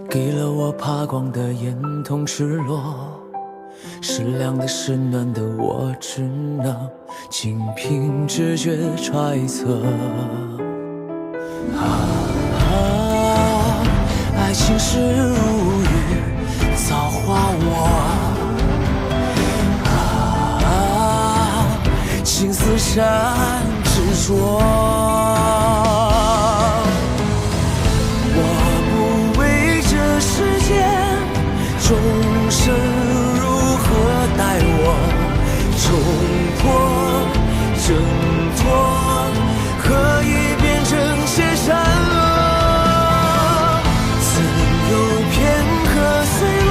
给了我爬光的眼瞳赤裸，是凉的是暖的，我只能仅凭直觉揣测。爱情是如雨造化我，情丝缠执着。我不为这世间众生如何待我，冲破挣脱，何以变成些善恶？曾有片刻碎落，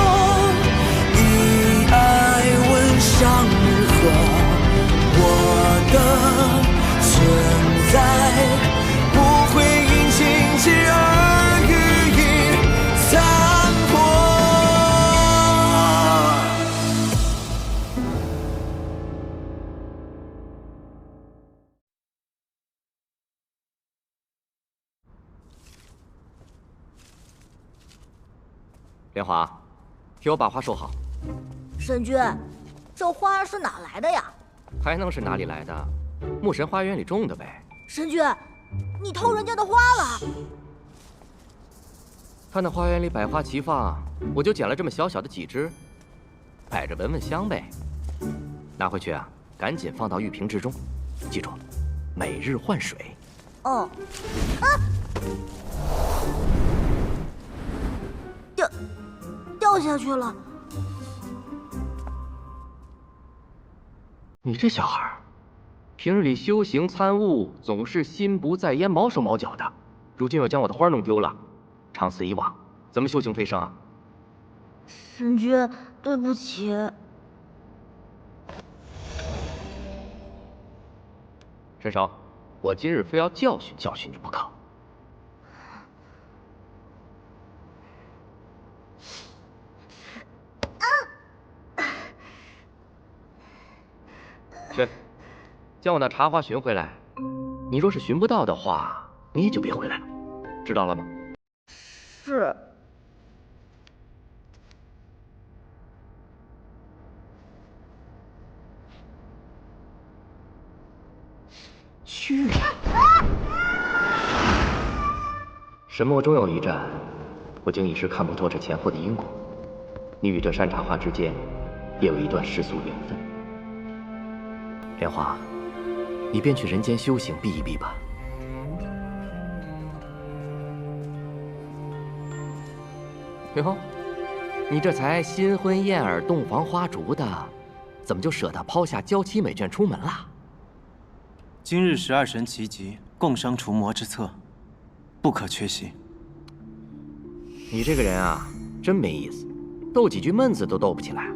以爱问向日河。我的存在不会因荆棘而予以残破。莲华，替我把花收好。神君，这花是哪来的呀？还能是哪里来的？牧神花园里种的呗。神君，你偷人家的花了？他那花园里百花齐放，我就捡了这么小小的几枝，摆着闻闻香呗。拿回去啊，赶紧放到玉瓶之中，记住，每日换水。哦。啊！掉下去了。你这小孩，平日里修行参悟，总是心不在焉、毛手毛脚的，如今又将我的花弄丢了，长此以往，怎么修行飞升啊？神君，对不起。伸手，我今日非要教训教训你不可。去，将我那茶花寻回来。你若是寻不到的话，你也就别回来了，知道了吗？是。去！神魔终有一战，我竟一时看不透这前后的因果。你与这山茶花之间，也有一段世俗缘分。莲花，你便去人间修行避一避吧。哟，你这才新婚燕尔、洞房花烛的，怎么就舍得抛下娇妻美眷出门了？今日12神齐集，共商除魔之策，不可缺席。你这个人啊，真没意思，斗几句闷子都斗不起来，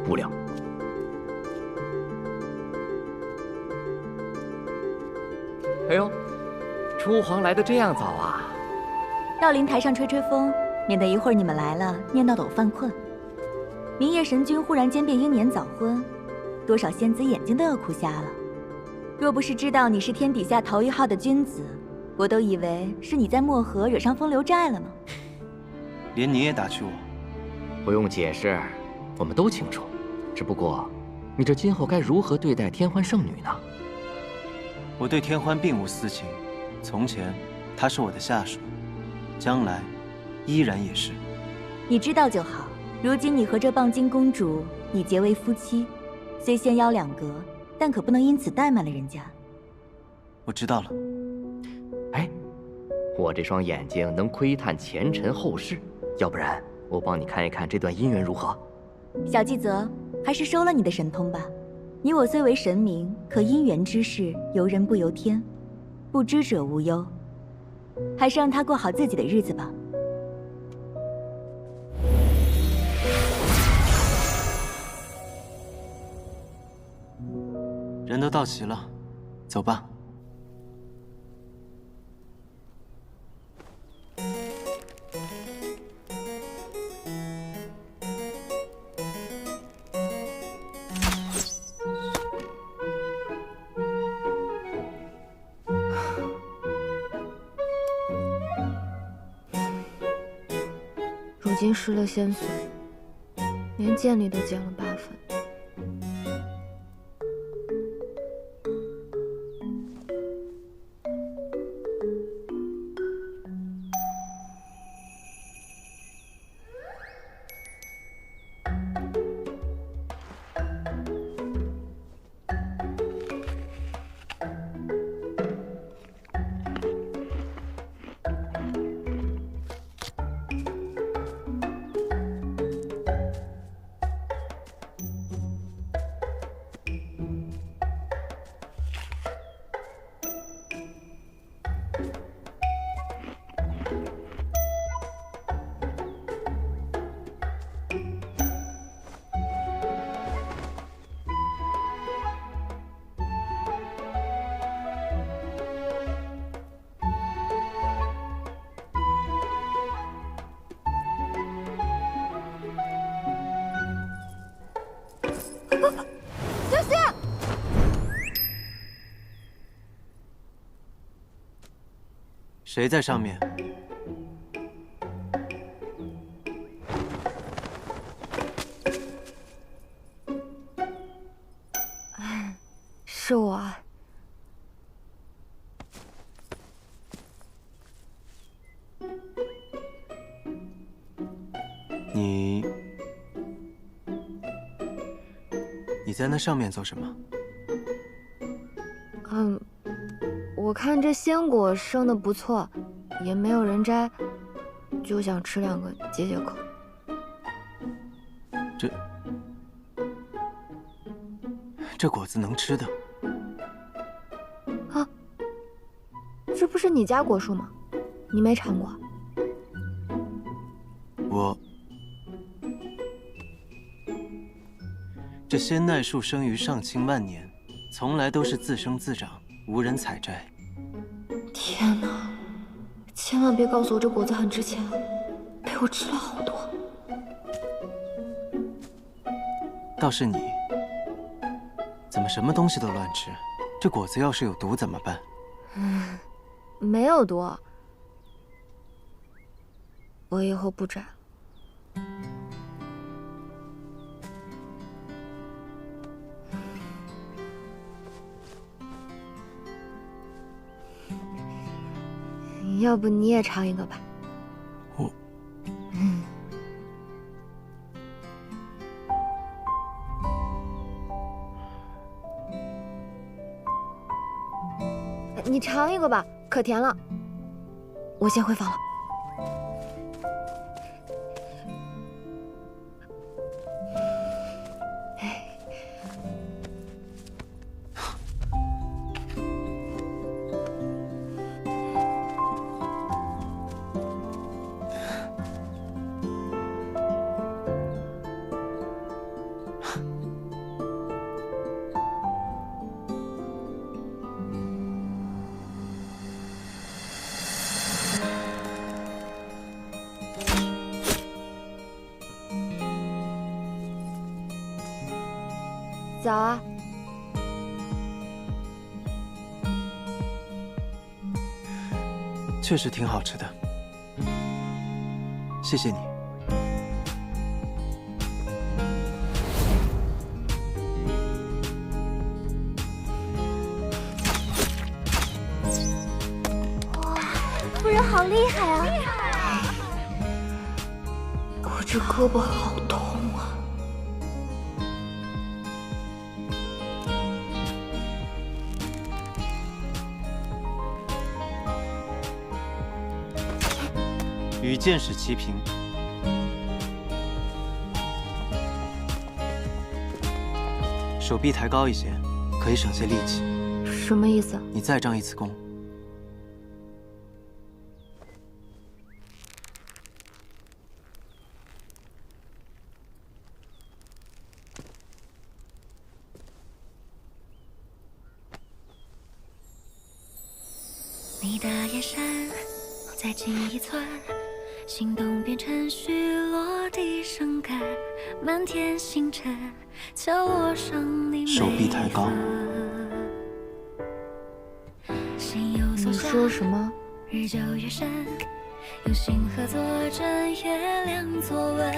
无聊。哎呦，初皇来的这样早啊！到灵台上吹吹风，免得一会儿你们来了念叨抖犯困。明夜神君忽然间便英年早婚，多少仙子眼睛都要哭瞎了。若不是知道你是天底下头一号的君子，我都以为是你在漠河惹上风流债了呢。连你也打趣我？不用解释，我们都清楚。只不过，你这今后该如何对待天欢圣女呢？我对天欢并无私情，从前她是我的下属，将来依然也是。你知道就好。如今你和这蚌精公主已结为夫妻，虽仙妖两隔，但可不能因此怠慢了人家。我知道了。哎，我这双眼睛能窥探前尘后世，要不然我帮你看一看这段姻缘如何？小季泽，还是收了你的神通吧。你我虽为神明，可姻缘之事由人不由天，不知者无忧。还是让他过好自己的日子吧。人都到齐了，走吧。如今失了仙髓，连剑力都减了8分。小心！谁在上面？是我啊。你在那上面做什么？我看这仙果生的不错，也没有人摘，就想吃2个解解渴。这果子能吃的？啊，这不是你家果树吗？你没尝过？这仙奈树生于上清万年，从来都是自生自长，无人采摘。天哪！千万别告诉我这果子很值钱，被我吃了好多。倒是你，怎么什么东西都乱吃？这果子要是有毒怎么办？没有毒，我以后不摘了。要不你也尝一个吧。你尝一个吧，可甜了。我先回房了。早啊！确实挺好吃的，谢谢你。哇，夫人好厉害啊！我这胳膊好痛啊！与剑使齐平。手臂抬高一些，可以省些力气。什么意思？你再张一次弓。你的眼神再近一寸，心动变成虚落地生根，满天星辰敲落上你手臂抬高。你说什么？日久月深，用心合作真月亮作吻，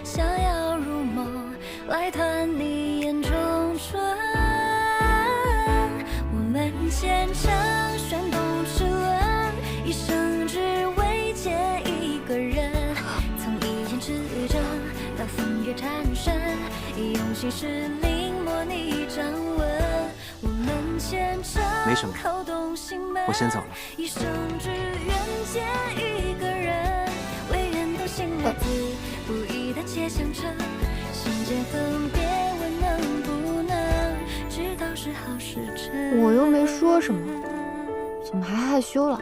想要入梦来探你眼中春。我们虔诚旋动齿轮，一生只为见一个人。从一言之争到风月缠身，用心事临摹你掌纹。我们虔诚没什么，口动心门，我先走了。一生只愿见一个人，唯愿都心了字，不易的且相称。心间分别，问能不能知道是好是真？我又没说什么，怎么还害羞了？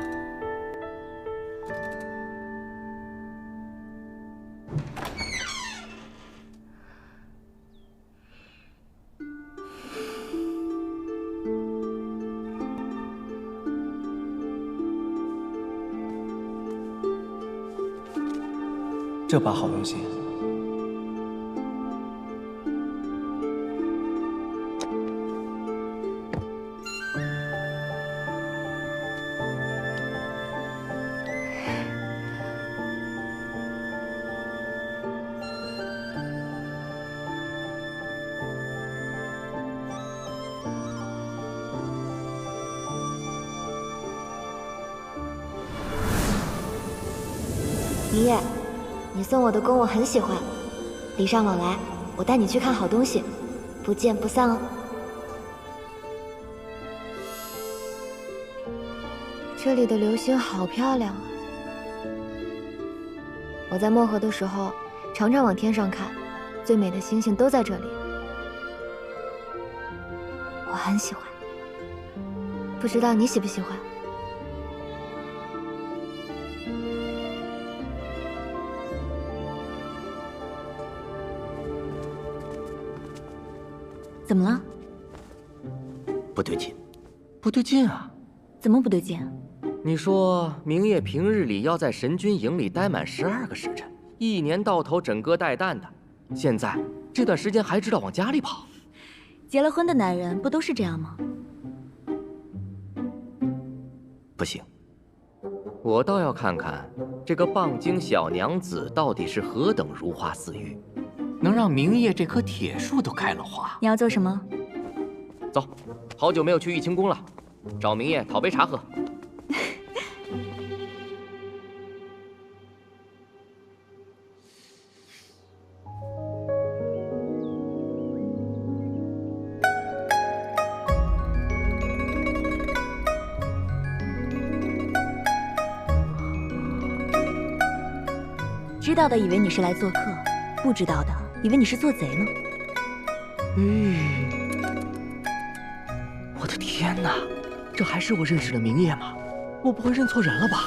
这把好东西。明夜，你送我的弓我很喜欢，礼尚往来，我带你去看好东西，不见不散哦。这里的流星好漂亮啊！我在漠河的时候，常常往天上看，最美的星星都在这里，我很喜欢。不知道你喜不喜欢？怎么了？不对劲，不对劲啊！怎么不对劲？你说明夜平日里要在神君营里待满12个时辰，一年到头枕戈待旦的，现在这段时间还知道往家里跑？结了婚的男人不都是这样吗？不行，我倒要看看这个棒精小娘子到底是何等如花似玉，能让明夜这棵铁树都开了花。你要做什么？走，好久没有去玉清宫了，找明夜讨杯茶喝。知道的以为你是来做客，不知道的以为你是做贼呢。我的天哪，这还是我认识的明夜吗？我不会认错人了吧？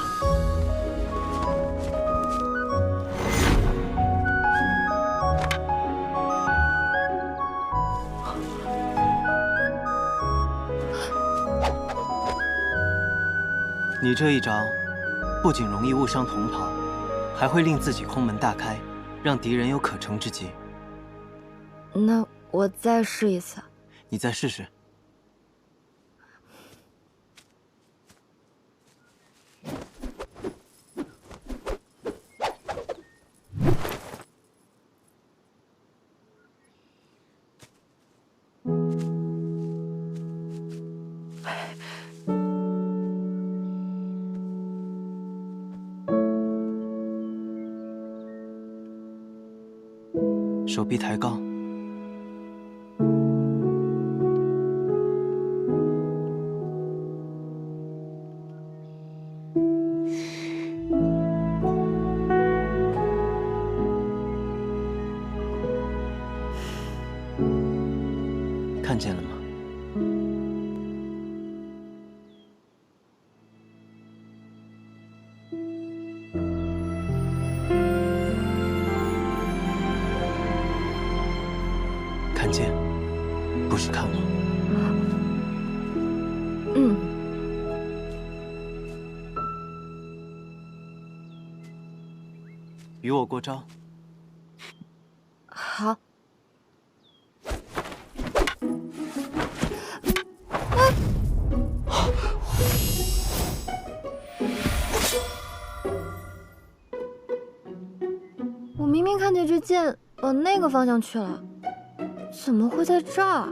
你这一招，不仅容易误伤同袍，还会令自己空门大开，让敌人有可乘之机。那我再试一次。你再试试。手臂抬高，看见了吗？看见，不是看我。与我过招。好。我明明看见这剑往那个方向去了，怎么会在这儿？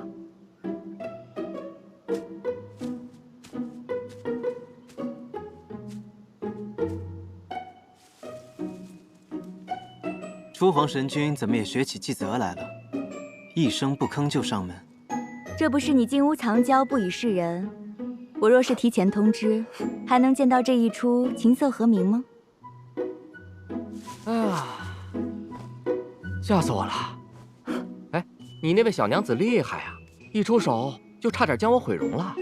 初皇神君怎么也学起纪泽来了，一声不吭就上门。这不是你金屋藏娇不以示人，我若是提前通知，还能见到这一出琴瑟和鸣吗？哎呀，吓死我了！哎，你那位小娘子厉害啊，一出手就差点将我毁容了。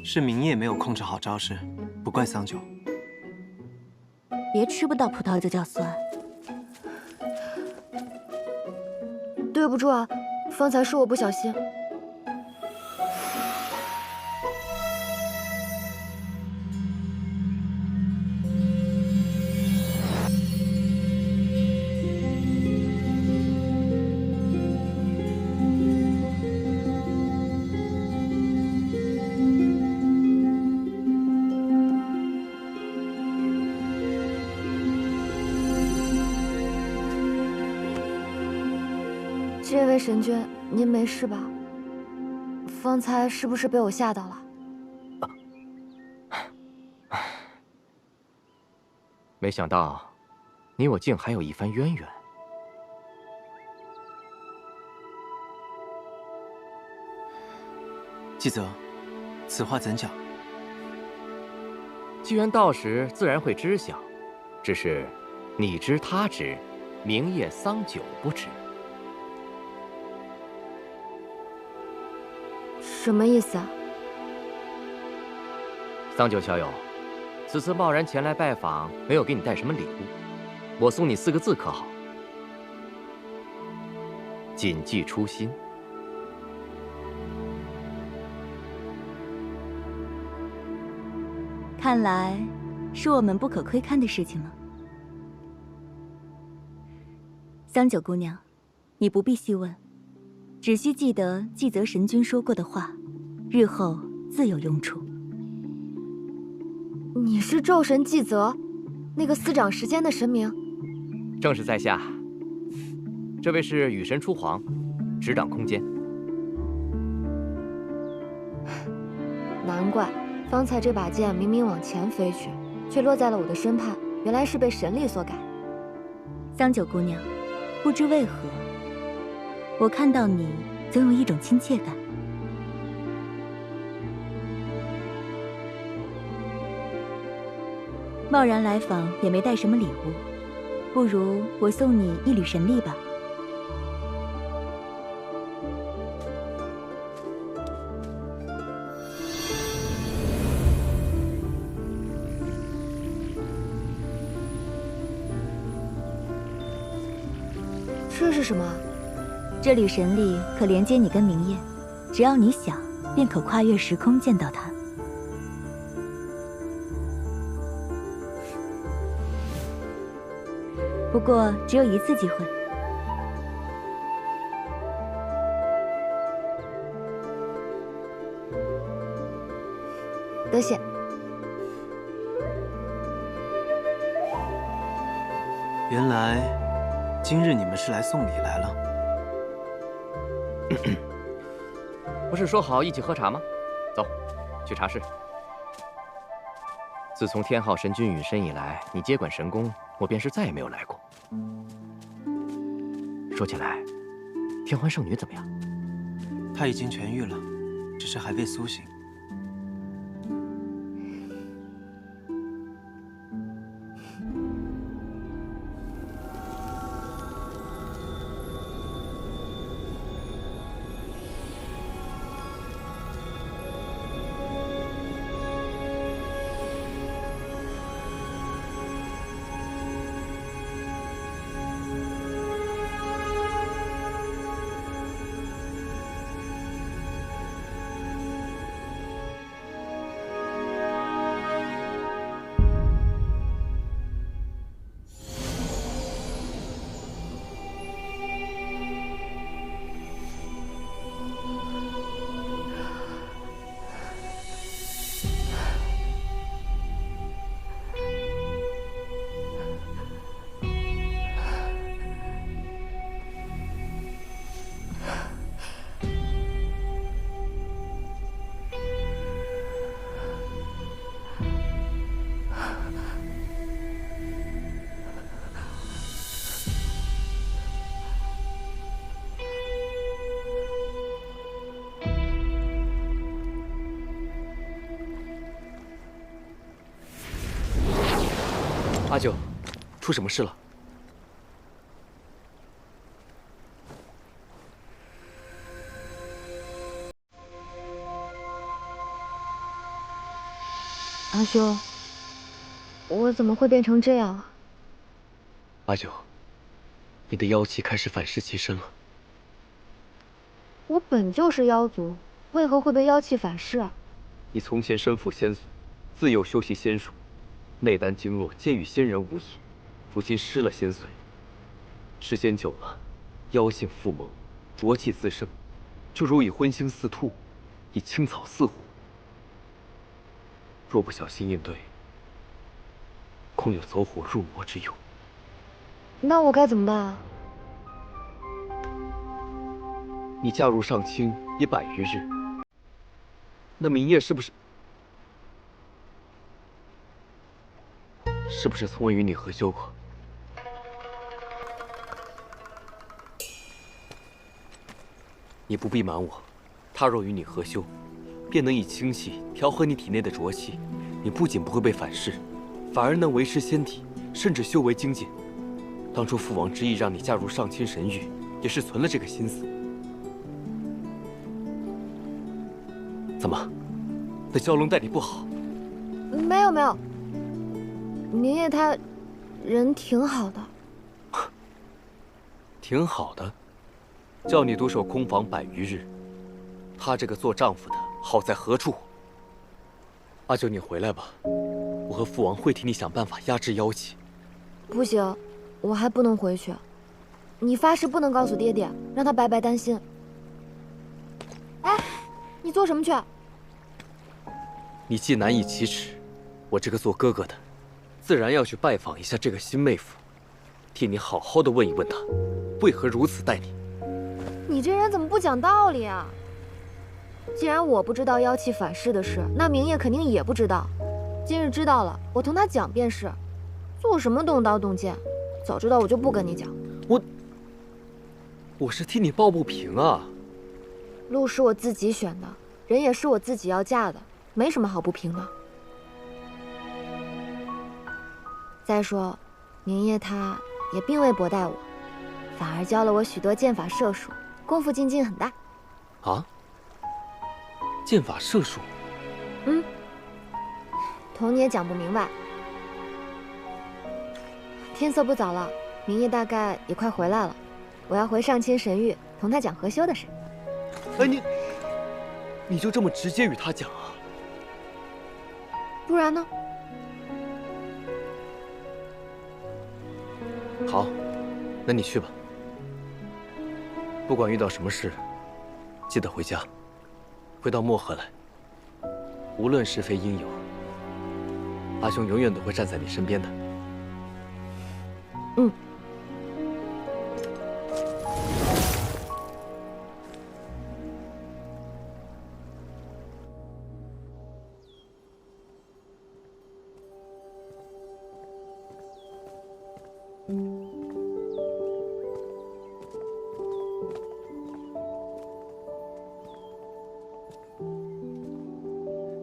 是明夜没有控制好招式，不怪桑九。别吃不到葡萄就叫酸。对不住啊，方才是我不小心。这位神君，您没事吧？方才是不是被我吓到了？没想到，你我竟还有一番渊源。纪泽，此话怎讲？既然到时自然会知晓，只是你知他知，明夜桑九不知。什么意思啊？桑九小友，此次贸然前来拜访，没有给你带什么礼物，我送你4个字可好？谨记初心。看来是我们不可窥看的事情了。桑九姑娘，你不必细问，只需记得纪泽神君说过的话，日后自有用处。你是咒神纪泽，那个司掌时间的神明？正是在下。这位是雨神初皇，执掌空间。难怪，方才这把剑明明往前飞去，却落在了我的身畔，原来是被神力所改。桑九姑娘，不知为何，我看到你总有一种亲切感。贸然来访也没带什么礼物，不如我送你一缕神力吧。这是什么？这缕神力可连接你跟明夜，只要你想，便可跨越时空见到他。不过只有一次机会。多谢。原来今日你们是来送礼来了。不是说好一起喝茶吗？走，去茶室。自从天昊神君陨身以来，你接管神宫，我便是再也没有来过。说起来，天欢圣女怎么样？她已经痊愈了，只是还未苏醒。阿九，出什么事了？阿兄，我怎么会变成这样啊？阿九，你的妖气开始反噬其身了。我本就是妖族，为何会被妖气反噬啊？你从前身负仙族，自幼修习仙术，内丹经络皆与仙人无异，如今失了仙髓，时间久了，妖性复萌，浊气滋生，就如以荤腥似兔，以青草似虎。若不小心应对，恐有走火入魔之忧。那我该怎么办啊？你嫁入上清已100余日，那明夜是不是从未与你合修过？你不必瞒我，他若与你合修，便能以清气调和你体内的浊气，你不仅不会被反噬，反而能维持仙体，甚至修为精进。当初父王执意让你嫁入上清神域，也是存了这个心思。怎么，那蛟龙待你不好？没有没有，明夜他人挺好的。挺好的，叫你独守空房100余日，他这个做丈夫的好在何处？阿九，你回来吧，我和父王会替你想办法压制妖气。不行，我还不能回去。你发誓不能告诉爹爹，让他白白担心。哎，你做什么去？你既难以启齿，我这个做哥哥的，自然要去拜访一下这个新妹夫，替你好好的问一问他，为何如此待你。你这人怎么不讲道理啊？既然我不知道妖气反噬的事，那明夜肯定也不知道。今日知道了，我同他讲便是。做什么动刀动剑？早知道我就不跟你讲。我是替你抱不平啊。路是我自己选的，人也是我自己要嫁的，没什么好不平的。再说，明夜他也并未薄待我，反而教了我许多剑法射术，功夫精进很大。啊？剑法射术？童你也讲不明白。天色不早了，明夜大概也快回来了，我要回上清神域同他讲合修的事。哎，你就这么直接与他讲啊？不然呢？好，那你去吧。不管遇到什么事，记得回家，回到漠河来。无论是非应有，阿兄永远都会站在你身边的。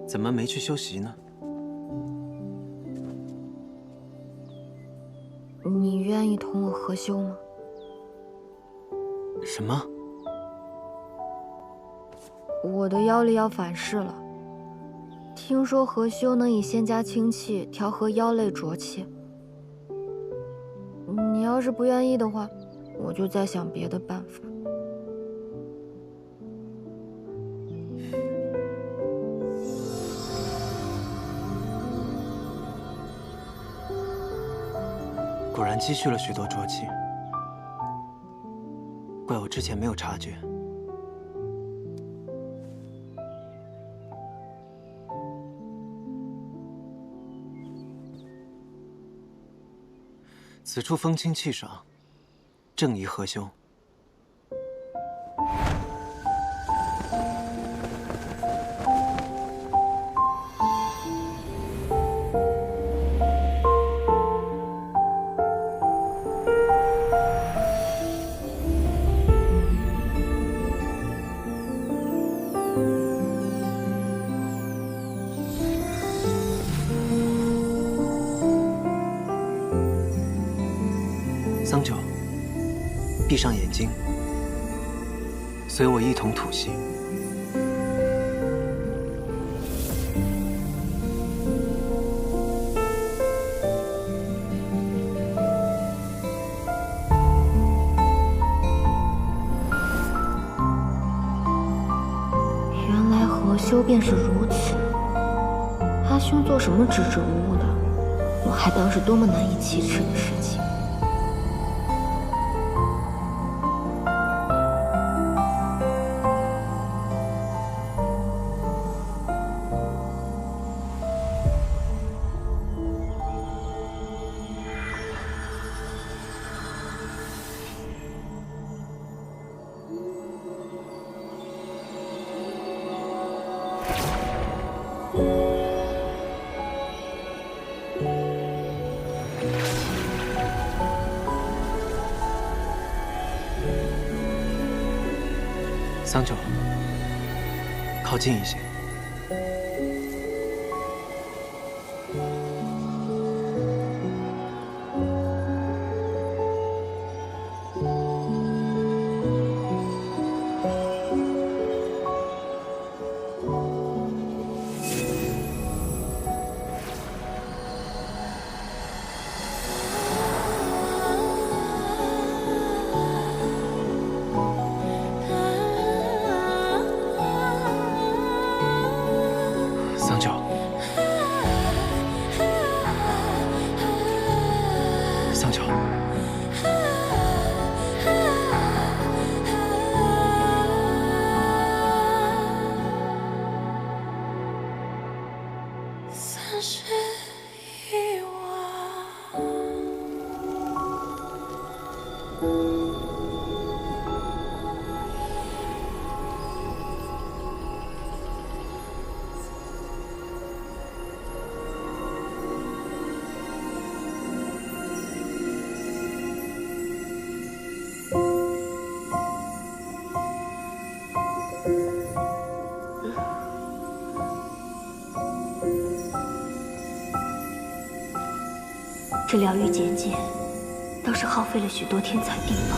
怎么没去休息呢？你愿意同我合修吗？什么？我的妖力要反噬了，听说合修能以仙家清气调和妖类浊气。你要是不愿意的话，我就再想别的办法。果然积蓄了许多浊气，怪我之前没有察觉。此处风清气爽，正宜合修。桑九，闭上眼睛，随我一同吐息。原来何修便是如此。阿兄做什么支支吾吾的，我还当是多么难以启齿的事情。桑九，靠近一些。桑九，桑九，三十一望。这疗愈结界倒是耗费了许多天才地宝。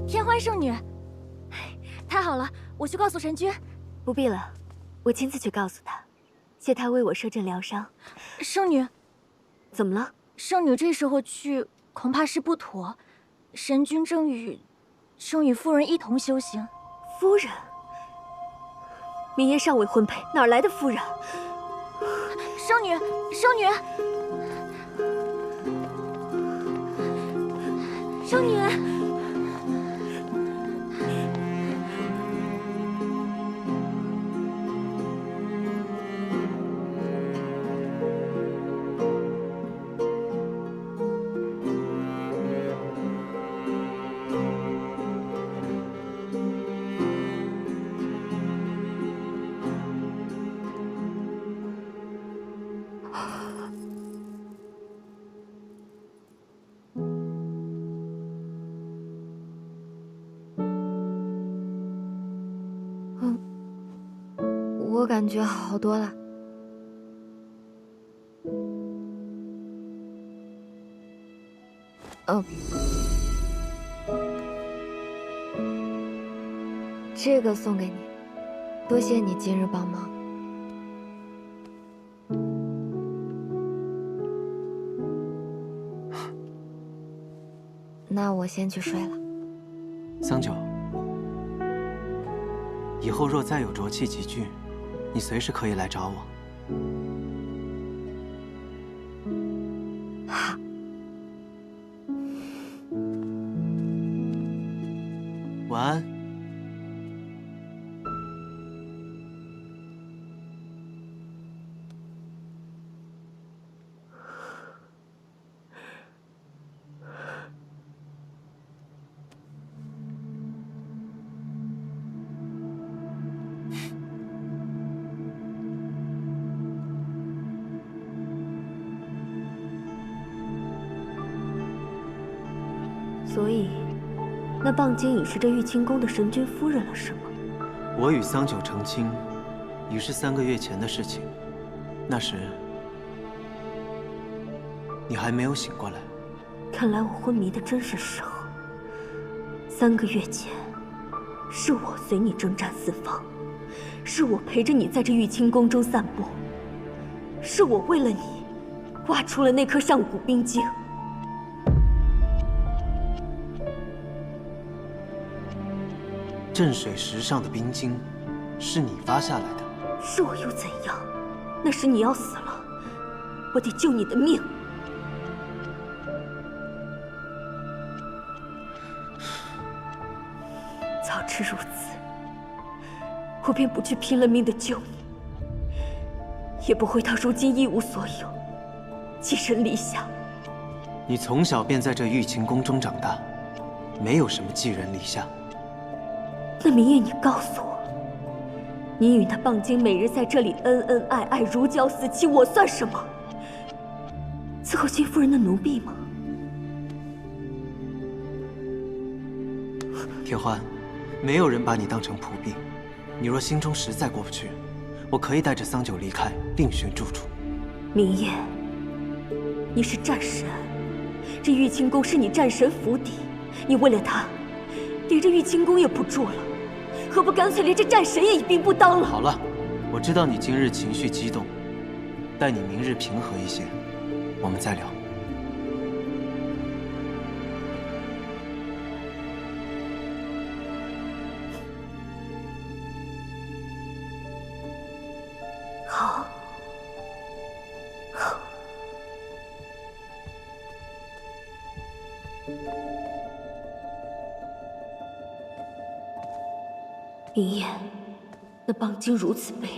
天欢圣女，太好了，我去告诉神君。不必了，我亲自去告诉他，谢他为我摄阵疗伤。圣女，怎么了？圣女这时候去恐怕是不妥。神君正与夫人一同修行。夫人？明夜尚未婚配，哪来的夫人？圣女，圣女，圣女。我感觉好多了。这个送给你，多谢你今日帮忙。那我先去睡了。桑九，以后若再有浊气集聚，你随时可以来找我。好。晚安。所以，那棒精已是这玉清宫的神君夫人了，是吗？我与桑九成亲，已是3个月前的事情。那时，你还没有醒过来。看来我昏迷的真是时候。3个月前，是我随你征战四方，是我陪着你在这玉清宫中散步，是我为了你，挖出了那颗上古冰晶。镇水石上的冰晶，是你挖下来的。是我又怎样？那时你要死了，我得救你的命。早知如此，我便不去拼了命的救你，也不会到如今一无所有，寄人篱下。你从小便在这玉清宫中长大，没有什么寄人篱下。那明夜，你告诉我，你与那棒精每日在这里恩恩爱爱，如胶似漆，我算什么？伺候新夫人的奴婢吗？铁欢，没有人把你当成仆婢。你若心中实在过不去，我可以带着桑九离开，另寻住处。明夜，你是战神，这玉清宫是你战神府邸，你为了他，连这玉清宫也不住了。何不干脆连这战神也一并不当了？好了，我知道你今日情绪激动，待你明日平和一些，我们再聊。好，好。明夜，那棒精如此卑劣，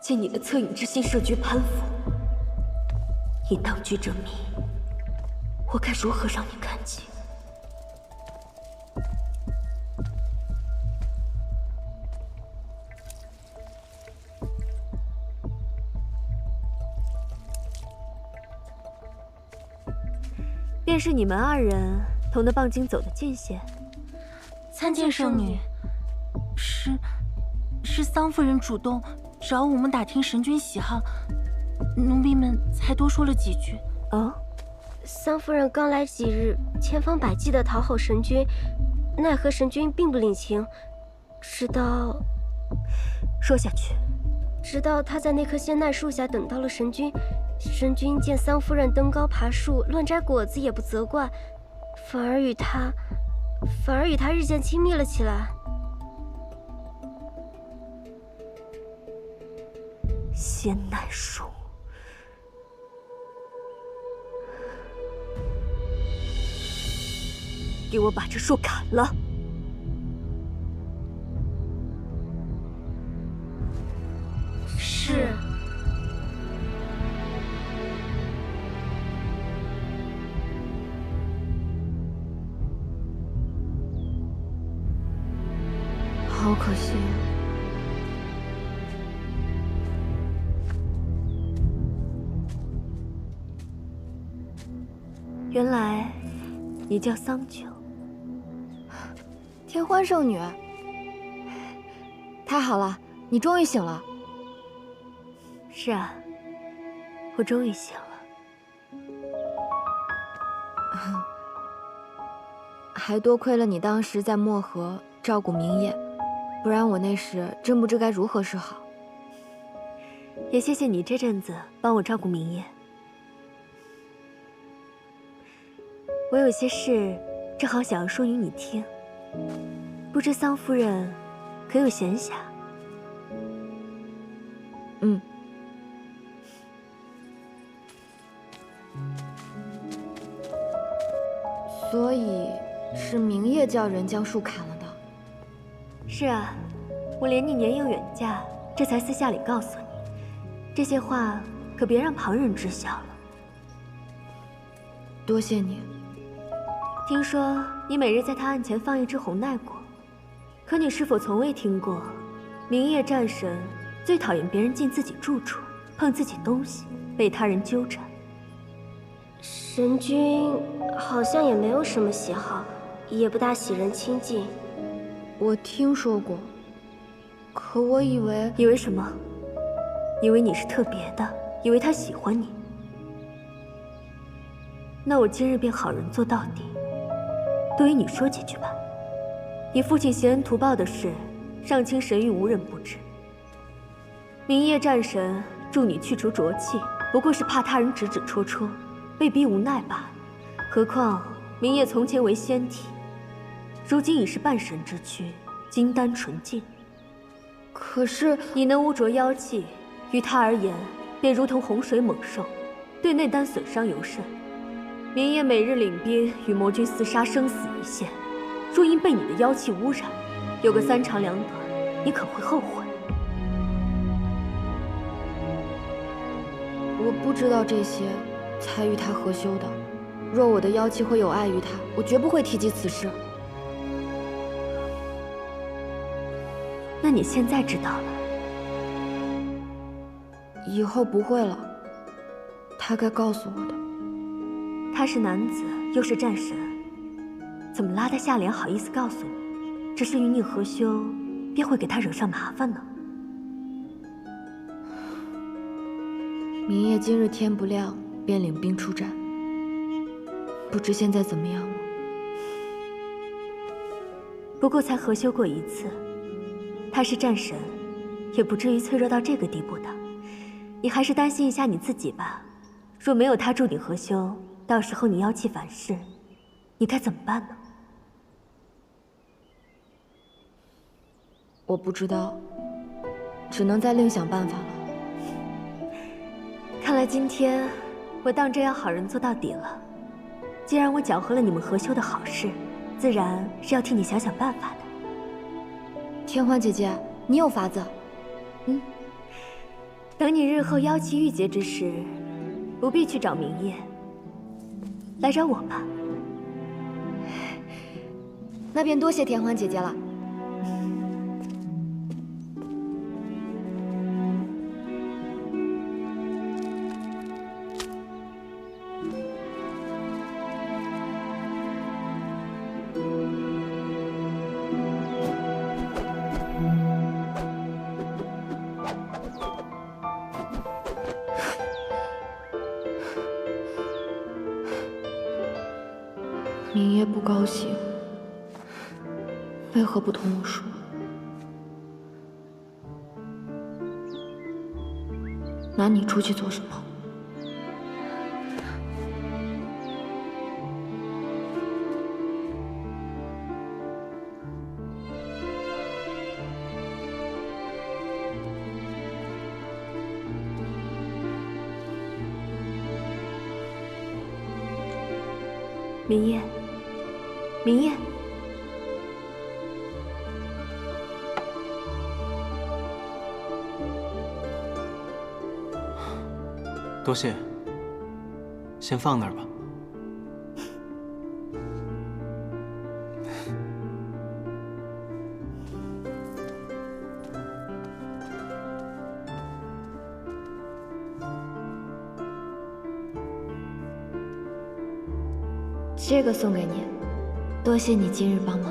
见你的恻隐之心设局攀附，你当局者迷，我该如何让你看清？便是你们2人同那棒精走的近些。参见圣女。是桑夫人主动找我们打听神君喜好，奴婢们才多说了几句。哦，桑夫人刚来几日，千方百计地讨好神君，奈何神君并不领情，直到……说下去。直到她在那棵仙奈树下等到了神君，神君见桑夫人登高爬树乱摘果子也不责怪，反而与她日渐亲密了起来。仙奈树，给我把这树砍了！是。好可惜。原来你叫桑九。天欢圣女，太好了，你终于醒了。是啊，我终于醒了。还多亏了你当时在漠河照顾明夜，不然我那时真不知该如何是好。也谢谢你这阵子帮我照顾明夜。我有些事正好想要说与你听，不知桑夫人可有闲暇？所以是明夜叫人将树砍了的。是啊，我怜你年幼远嫁，这才私下里告诉你，这些话可别让旁人知晓了。多谢你。听说你每日在他案前放一只红奈果，可你是否从未听过，明夜战神最讨厌别人进自己住处，碰自己东西，被他人纠缠？神君好像也没有什么喜好，也不大喜人亲近。我听说过，可我以为……以为什么？以为你是特别的，以为他喜欢你。那我今日便好人做到底，对于你说几句吧。你父亲携恩图报的事，上清神域无人不知。明夜战神助你去除浊气，不过是怕他人指指戳戳，被逼无奈罢了。何况明夜从前为仙体，如今已是半神之躯，金丹纯净。可是你能污浊妖气，于他而言便如同洪水猛兽，对内丹损伤尤甚。明夜每日领兵与魔君厮杀，生死一线。若因被你的妖气污染，有个三长两短，你可会后悔。我不知道这些，才与他合修的。若我的妖气会有碍于他，我绝不会提及此事。那你现在知道了，以后不会了。他该告诉我的。他是男子，又是战神，怎么拉得下脸好意思告诉你？只是与你合修，便会给他惹上麻烦呢。明夜今日天不亮便领兵出战，不知现在怎么样了。不过才合修过一次，他是战神，也不至于脆弱到这个地步的。你还是担心一下你自己吧。若没有他助你合修，到时候你妖气反噬，你该怎么办呢？我不知道，只能再另想办法了。看来今天我当真要好人做到底了。既然我搅和了你们合修的好事，自然是要替你想想办法的。天欢姐姐，你有法子。等你日后妖气郁结之时，不必去找明夜，来找我吧。那便多谢天欢姐姐了。明夜不高兴，为何不同我说？拿你出去做什么？明夜，明夜，多谢，先放那儿吧。这个送给你，多谢你今日帮忙。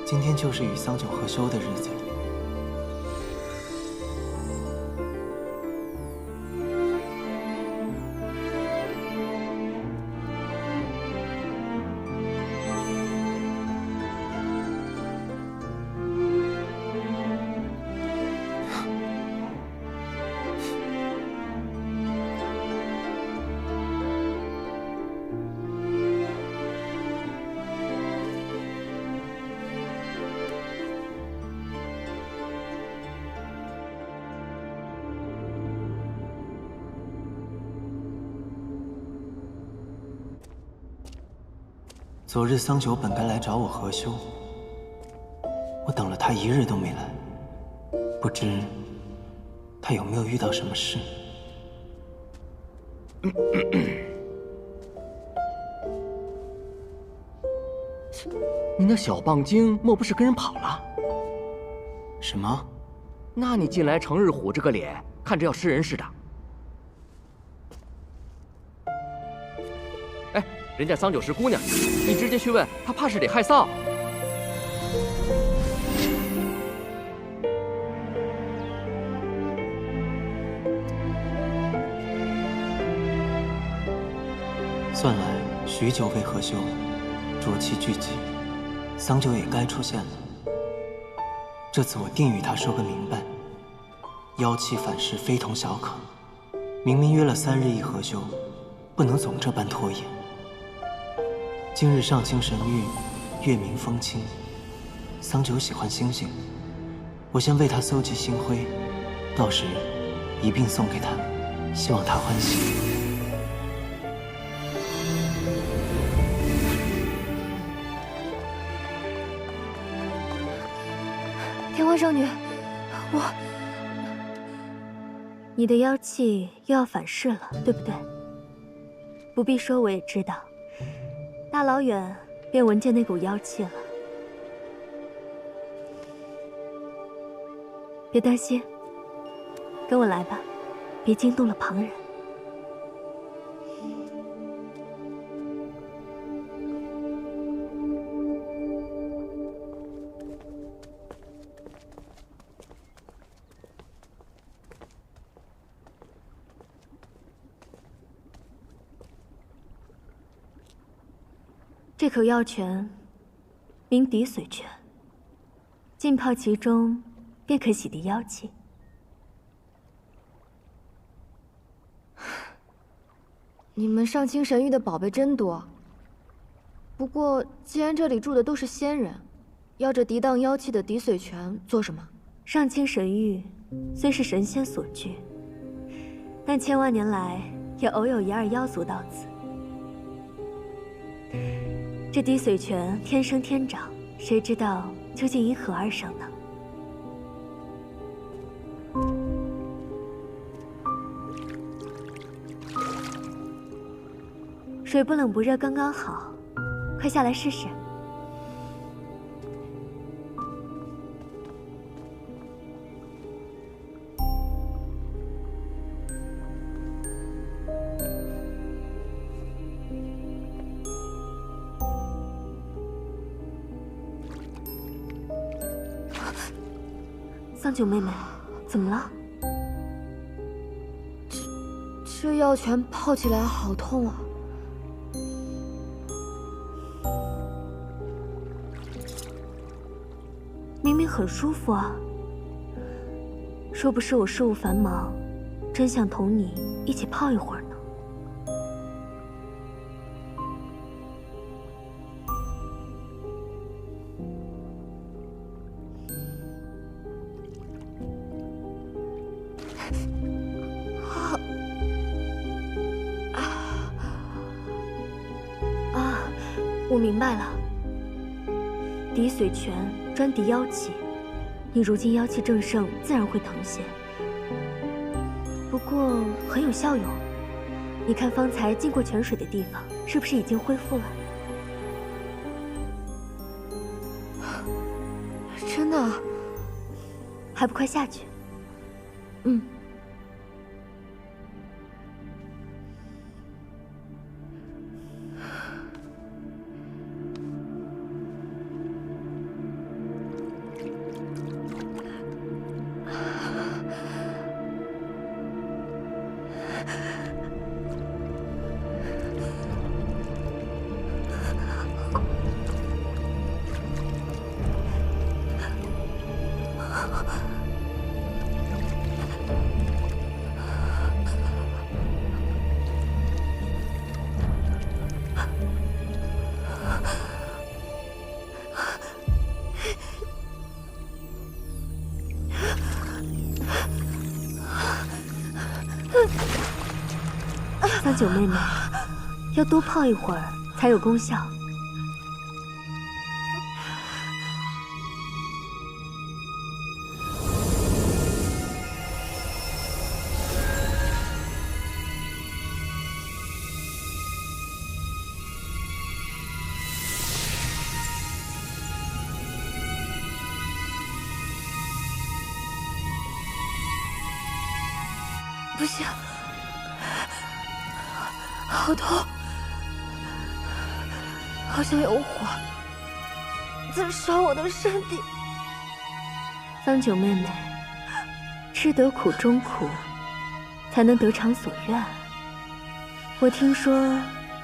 今天就是与桑九合修的日子了。昨日桑九本该来找我合修，我等了他一日都没来，不知他有没有遇到什么事？你那小棒精莫不是跟人跑了？什么？那你近来成日虎着个脸，看着要吃人似的。哎，人家桑九是姑娘，你直接去问，她怕是得害臊。算来许久未合休，浊气聚集，桑九也该出现了。这次我定与他说个明白，妖气反噬非同小可，明明约了3日一合休，不能总这般拖延。今日上清神域，月明风清，桑九喜欢星星，我先为他搜集星辉，到时一并送给他，希望他欢喜。天欢少女，你的妖气又要反噬了，对不对？不必说，我也知道，大老远便闻见那股妖气了。别担心，跟我来吧，别惊动了旁人。这口药泉名滴髓泉，浸泡其中，便可洗涤妖气。你们上清神域的宝贝真多。不过，既然这里住的都是仙人，要这涤荡妖气的滴髓泉做什么？上清神域虽是神仙所居，但千万年来也偶有1、2妖族到此。这滴髓泉天生天长，谁知道究竟因何而生呢？水不冷不热，刚刚好，快下来试试。桑九妹妹，怎么了？这药泉泡起来好痛啊！明明很舒服啊。说不是我事务繁忙，真想同你一起泡一会儿呢。我明白了，滴髓泉专涤妖气，你如今妖气正盛，自然会疼些。不过很有效用，你看方才进过泉水的地方，是不是已经恢复了？真的？还不快下去？嗯。桑九妹妹，要多泡一会儿才有功效。不行，好痛，好像有火在烧我的身体。桑九妹妹，吃得苦中苦，才能得偿所愿。我听说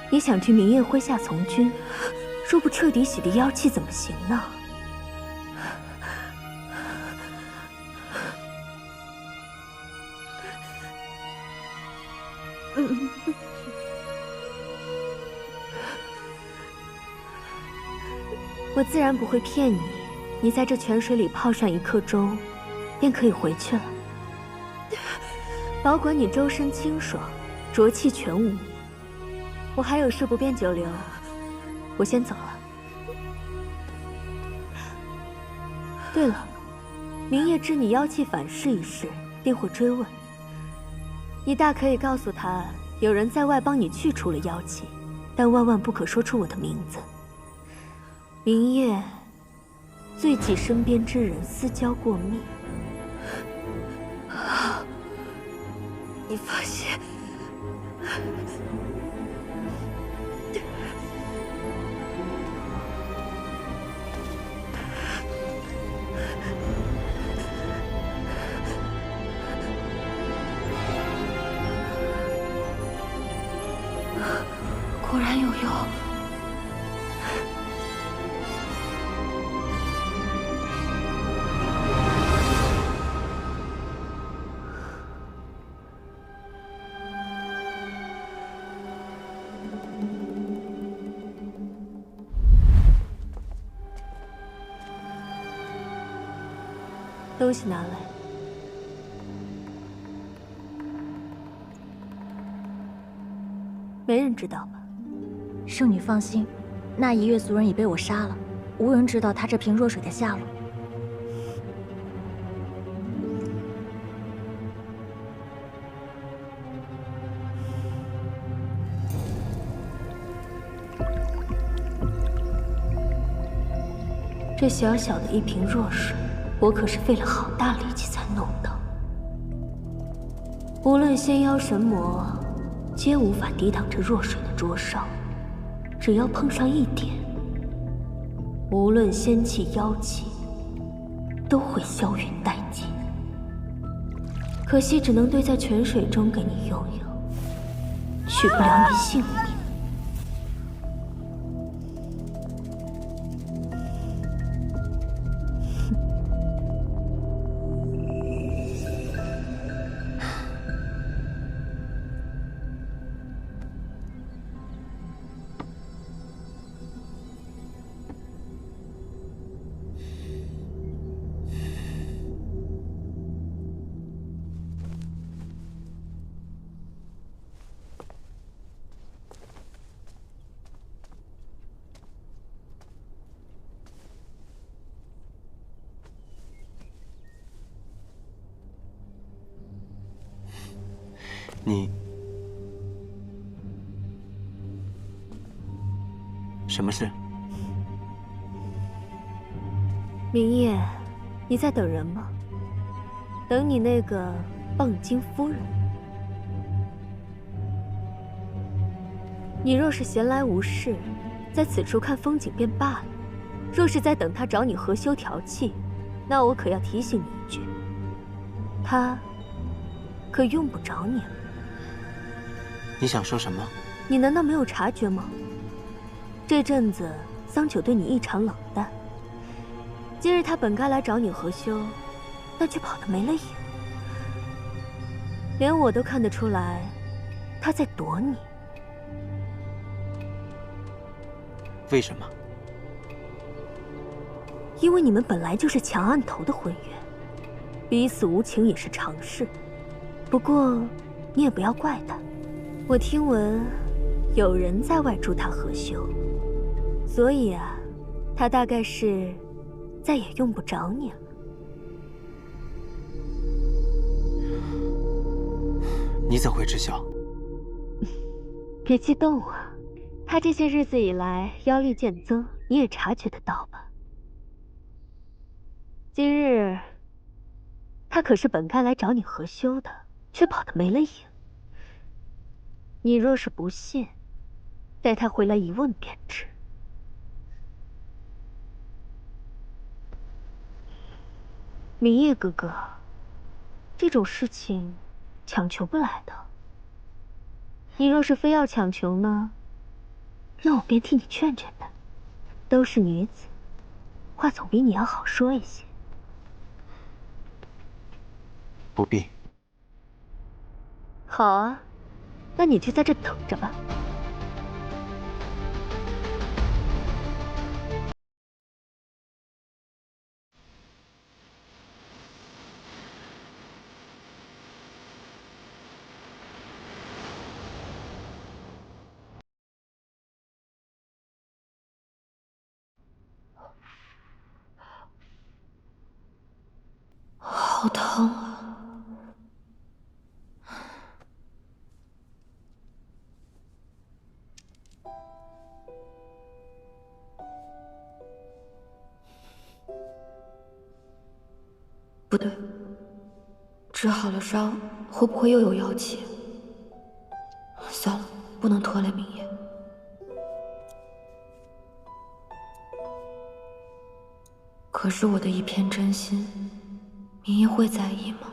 你想去明夜麾下从军，若不彻底洗涤妖气，怎么行呢？我自然不会骗你，你在这泉水里泡上1刻钟，便可以回去了。保管你周身清爽，浊气全无。我还有事不便久留，我先走了。对了，明夜知你妖气反噬一事，定会追问。你大可以告诉他，有人在外帮你去除了妖气，但万万不可说出我的名字。明夜最忌身边之人私交过密。你放心。果然有用。东西拿来。没人知道吧？圣女放心，那一月族人已被我杀了，无人知道他这瓶弱水的下落。这小小的一瓶弱水，我可是费了好大力气才弄到。无论仙妖神魔，皆无法抵挡这弱水的灼烧。只要碰上一点，无论仙气妖气，都会消云殆尽。可惜只能兑在泉水中给你用用，取不了你性命。你什么事？明夜，你在等人吗？等你那个蚌精夫人。你若是闲来无事，在此处看风景便罢了；若是在等他找你合修调气，那我可要提醒你一句，他可用不着你了。你想说什么？你难道没有察觉吗？这阵子桑九对你异常冷淡，今日他本该来找你合修，但却跑得没了影，连我都看得出来，他在躲你。为什么？因为你们本来就是强按头的婚约，彼此无情也是常事。不过你也不要怪他。我听闻有人在外助他合修，所以啊，他大概是再也用不着你了。你怎会知晓？别激动啊，他这些日子以来妖力渐增，你也察觉得到吧？今日他可是本该来找你合修的，却跑得没了影。你若是不信，待他回来一问便知。明夜哥哥，这种事情强求不来的。你若是非要强求呢，那我便替你劝劝他。都是女子，话总比你要好说一些。不必。好啊，那你就在这等着吧。好疼啊！不对，治好了伤，会不会又有妖气？算了，不能拖累明夜。可是我的一片真心，明夜会在意吗？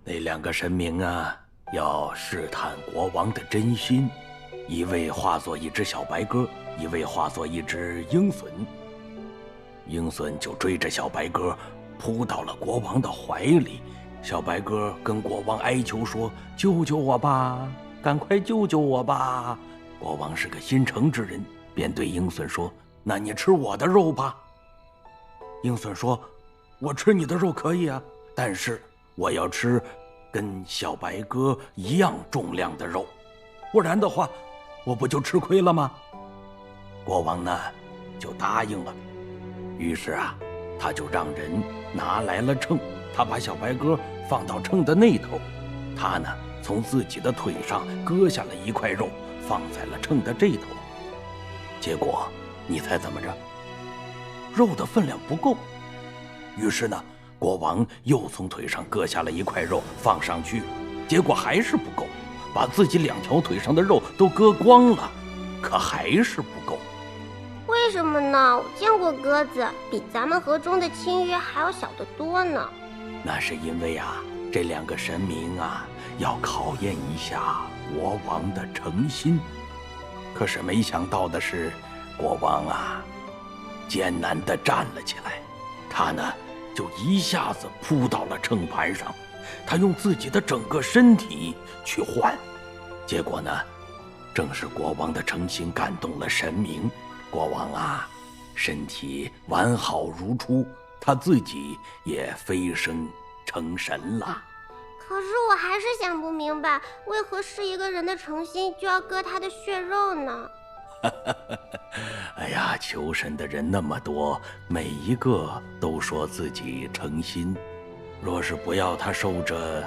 那两个神明啊，要试探国王的真心，一位化作一只小白鸽，一位化作一只鹰隼。鹰隼就追着小白鸽扑到了国王的怀里，小白鸽跟国王哀求说：“救救我吧，赶快救救我吧！”国王是个心诚之人，便对鹰隼说：“那你吃我的肉吧。”鹰隼说：“我吃你的肉可以啊，但是我要吃跟小白鸽一样重量的肉，不然的话，我不就吃亏了吗？”国王呢，就答应了。于是啊，他就让人拿来了秤，他把小白鸽放到秤的那头，他呢从自己的腿上割下了一块肉，放在了秤的这头。结果你猜怎么着？肉的分量不够。于是呢，国王又从腿上割下了一块肉放上去，结果还是不够，把自己两条腿上的肉都割光了，可还是不够。为什么呢？我见过鸽子，比咱们河中的青鱼还要小得多呢。那是因为啊，这两个神明啊，要考验一下国王的诚心。可是没想到的是，国王啊，艰难地站了起来，他呢，就一下子扑到了秤盘上，他用自己的整个身体去换。结果呢，正是国王的诚心感动了神明。国王啊，身体完好如初，他自己也飞升成神了。可是我还是想不明白，为何是一个人的诚心就要割他的血肉呢？哎呀，求神的人那么多，每一个都说自己诚心，若是不要他受着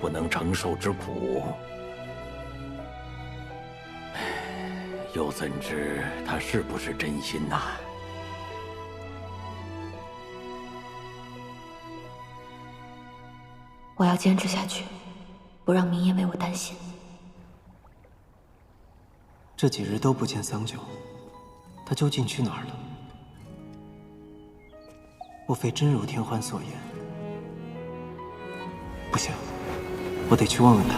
不能承受之苦，又怎知他是不是真心呐？我要坚持下去，不让明夜为我担心。这几日都不见桑九，他究竟去哪儿了？莫非真如天欢所言？不行，我得去问问他。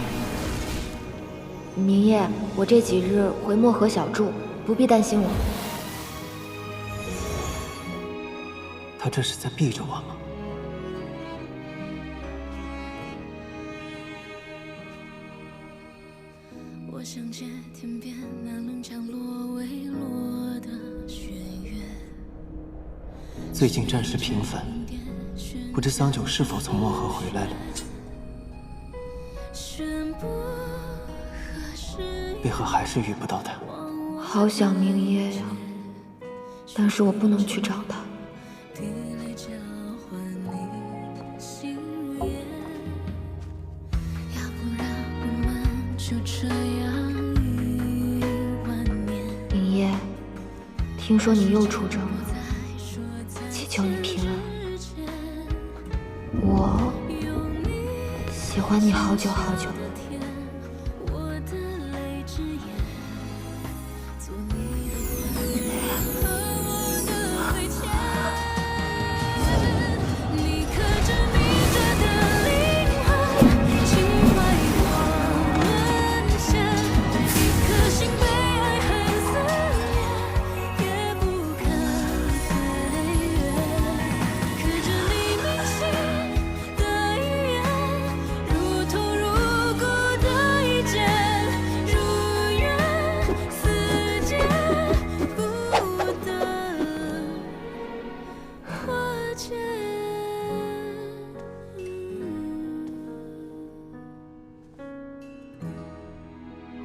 明夜，我这几日回漠河小住，不必担心我。他这是在避着我吗？我想见天边那轮降落未落的雪月。最近战事频繁，不知桑九是否从漠河回来了？为何还是遇不到他？好想明夜呀，但是我不能去找他。明夜，听说你又出征了，祈求你平安。我喜欢欢你好久好久。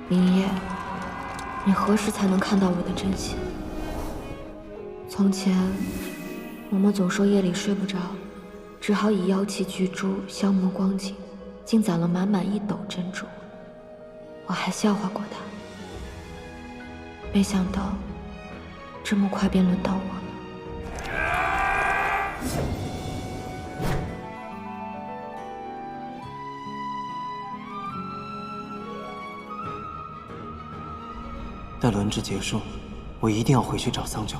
明夜，你何时才能看到我的真心？从前，嬷嬷总说夜里睡不着，只好以妖气聚珠消磨光景，竟攒了满满1斗珍珠。我还笑话过她，没想到这么快便轮到我了。待轮值结束，我一定要回去找桑九，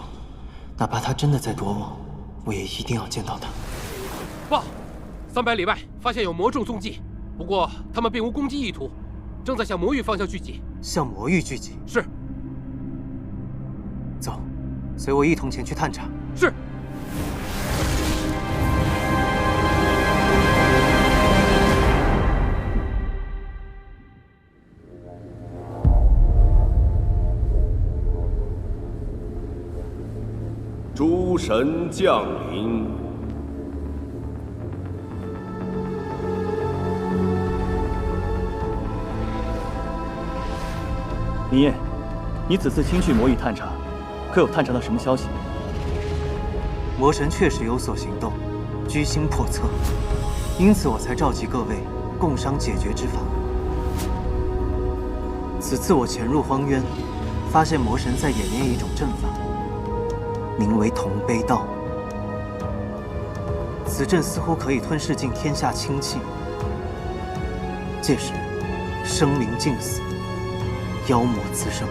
哪怕他真的在躲我，我也一定要见到他。报，300里外发现有魔众踪迹，不过他们并无攻击意图，正在向魔域方向聚集。向魔域聚集？是。走，随我一同前去探查。是。诸神降临。明夜，你此次亲去魔域探查，可有探查到什么消息？魔神确实有所行动，居心叵测，因此我才召集各位共商解决之法。此次我潜入荒渊，发现魔神在演练一种阵法，名为同悲道。此阵似乎可以吞噬尽天下清气，届时生灵尽死，妖魔滋生。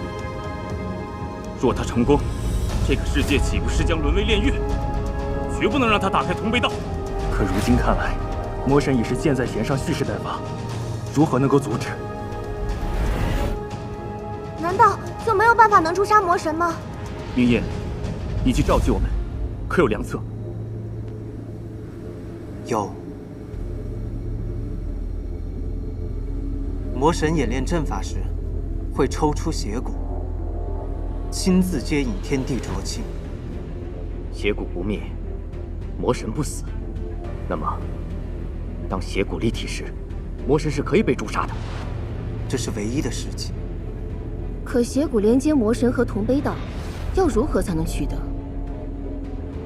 若他成功，这个世界岂不是将沦为炼狱？绝不能让他打开同悲道。可如今看来，魔神已是箭在弦上，蓄势待发，如何能够阻止？难道就没有办法能诛杀魔神吗？明夜，你去召集我们，可有良策？有。魔神演练阵法时，会抽出邪骨，亲自接引天地浊气。邪骨不灭，魔神不死。那么，当邪骨立体时，魔神是可以被诛杀的。这是唯一的时机。可邪骨连接魔神和同悲道，要如何才能取得？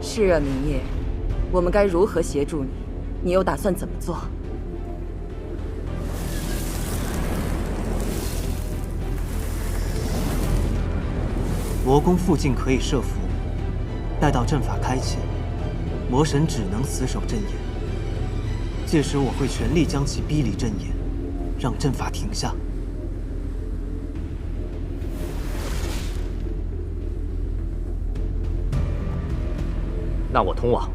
是啊，明夜，我们该如何协助你？你又打算怎么做？魔宫附近可以设符，待到阵法开启，魔神只能死守阵眼。届时我会全力将其逼离阵眼，让阵法停下。那我通往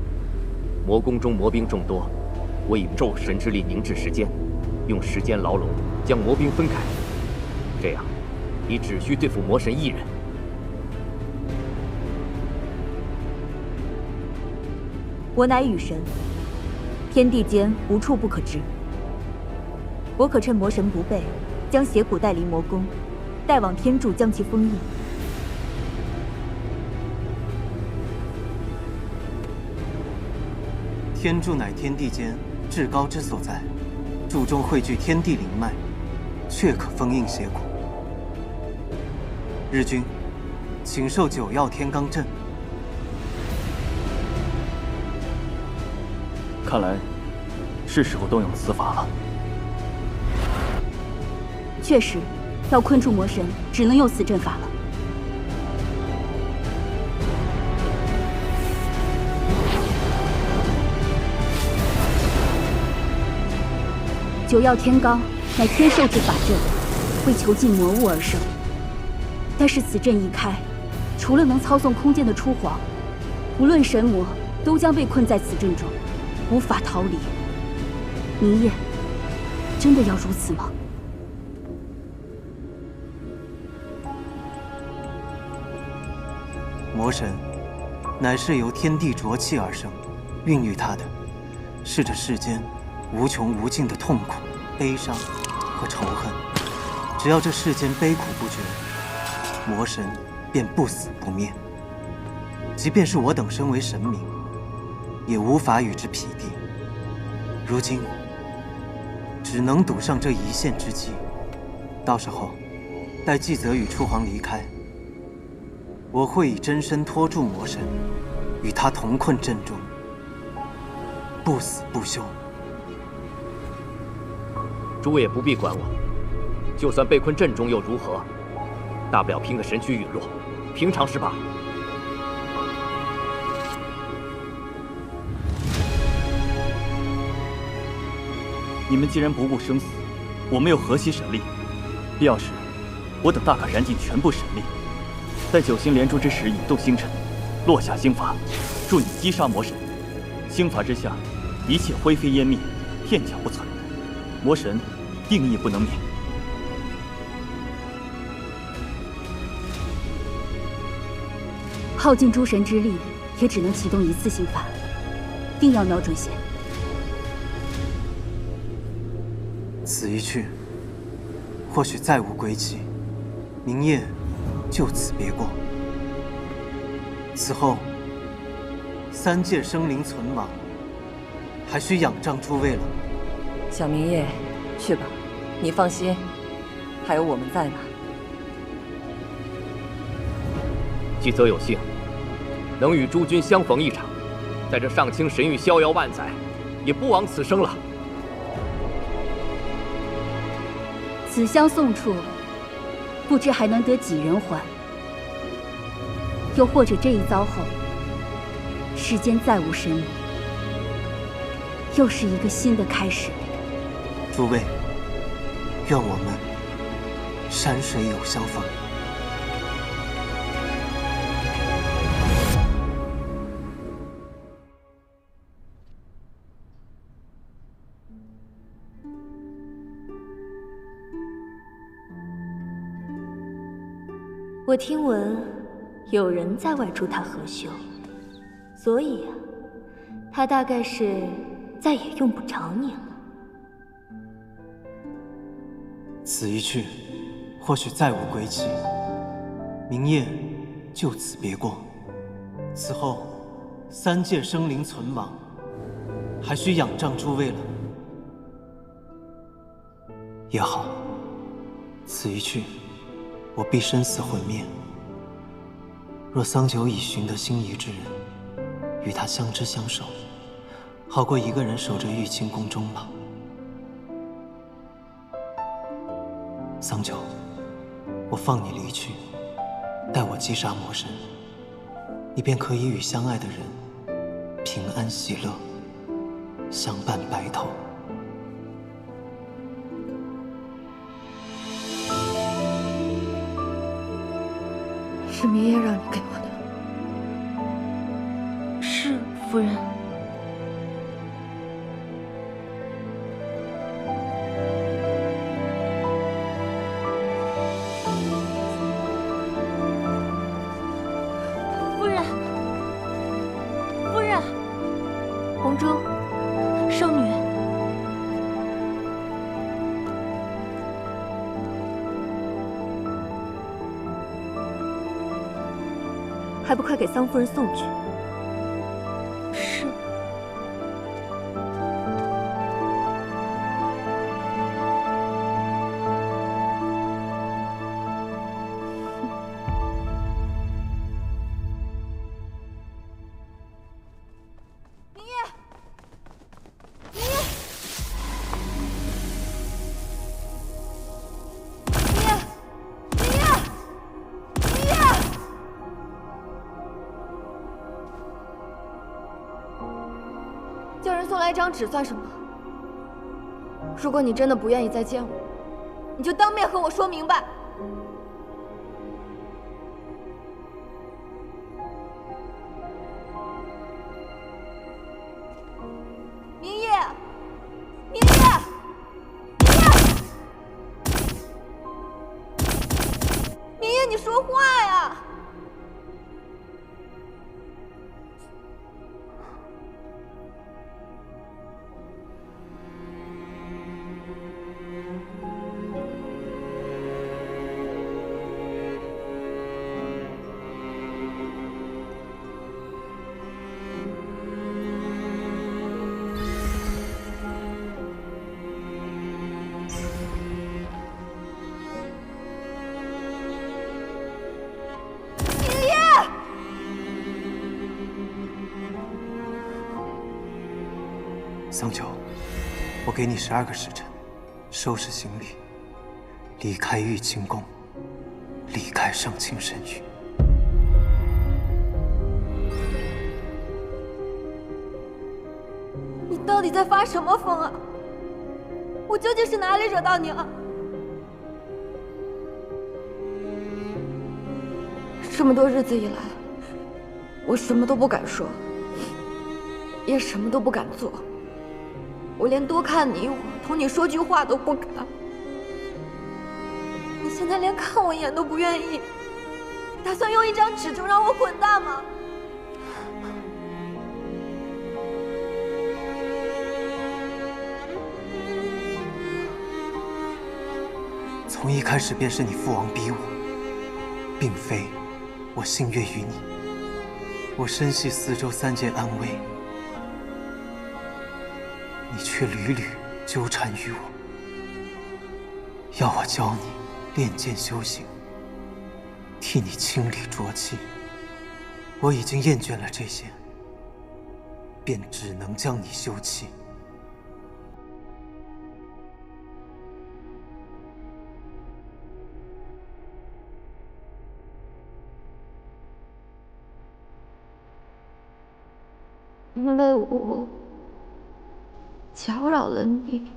魔宫中魔兵众多，我以咒神之力凝滞时间，用时间牢笼将魔兵分开，这样你只需对付魔神1人。我乃雨神，天地间无处不可知。我可趁魔神不备，将邪骨带离魔宫，带往天柱将其封印。天柱乃天地间至高之所在，柱中汇聚天地灵脉，确可封印邪骨。日君，请授9曜天罡阵。看来，是时候动用此法了。确实，要困住魔神，只能用此阵法了。九曜天罡乃天授之法阵，为囚禁魔物而生。但是此阵一开，除了能操纵空间的初皇，无论神魔都将被困在此阵中，无法逃离。明夜，真的要如此吗？魔神乃是由天地浊气而生，孕育它的是这世间无穷无尽的痛苦、悲伤和仇恨。只要这世间悲苦不绝，魔神便不死不灭。即便是我等身为神明，也无法与之匹敌。如今只能赌上这一线之机，到时候待纪泽与初皇离开，我会以真身托住魔神，与他同困阵中，不死不休。诸位也不必管我，就算被困阵中又如何？大不了拼个神躯陨落，平常事罢。你们既然不顾生死，我们又何惜神力？必要时，我等大可燃尽全部神力，在九星连珠之时引动星辰，落下星法，助你击杀魔神。星法之下，一切灰飞烟灭，片甲不存，魔神定亦不能免。耗尽诸神之力，也只能启动一次星法，定要瞄准线。此一去，或许再无归期，明夜就此别过。此后，三界生灵存亡，还需仰仗诸位了。小明夜，去吧，你放心，还有我们在呢。纪泽有幸能与诸君相逢一场，在这上清神域逍遥万载，也不枉此生了。此香送出，不知还能得几人还？又或者这一遭后，世间再无神明，又是一个新的开始。诸位，愿我们山水有相逢。我听闻有人在外助他合修，所以啊，他大概是再也用不着你了。此一去，或许再无归期，明夜就此别过。此后，三界生灵存亡，还需仰仗诸位了。也好，此一去，我必生死魂灭。若桑九已寻得心仪之人，与他相知相守，好过一个人守着玉清宫终老。桑九，我放你离去，待我击杀魔神，你便可以与相爱的人平安喜乐，相伴白头。是明夜让你给我的。是，夫人。夫人，夫人，红珠，圣女。还不快给桑夫人送去！是。明夜，明夜，明夜，明夜，明夜。叫人送来一张纸算什么？如果你真的不愿意再见我，你就当面和我说明白。明夜，明夜，明夜，你说话呀！桑丘，我给你12个时辰，收拾行李，离开玉清宫，离开上清神域。你到底在发什么疯啊？我究竟是哪里惹到你了？这么多日子以来，我什么都不敢说，也什么都不敢做。我连多看你一会儿，同你说句话都不敢。你现在连看我一眼都不愿意，打算用一张纸就让我滚蛋吗？从一开始便是你父王逼我，并非我心悦于你。我深系四周3界安危，你却屡屡纠缠于我，要我教你练剑修行，替你清理浊气。我已经厌倦了这些，便只能将你休弃。因为我搅扰了你。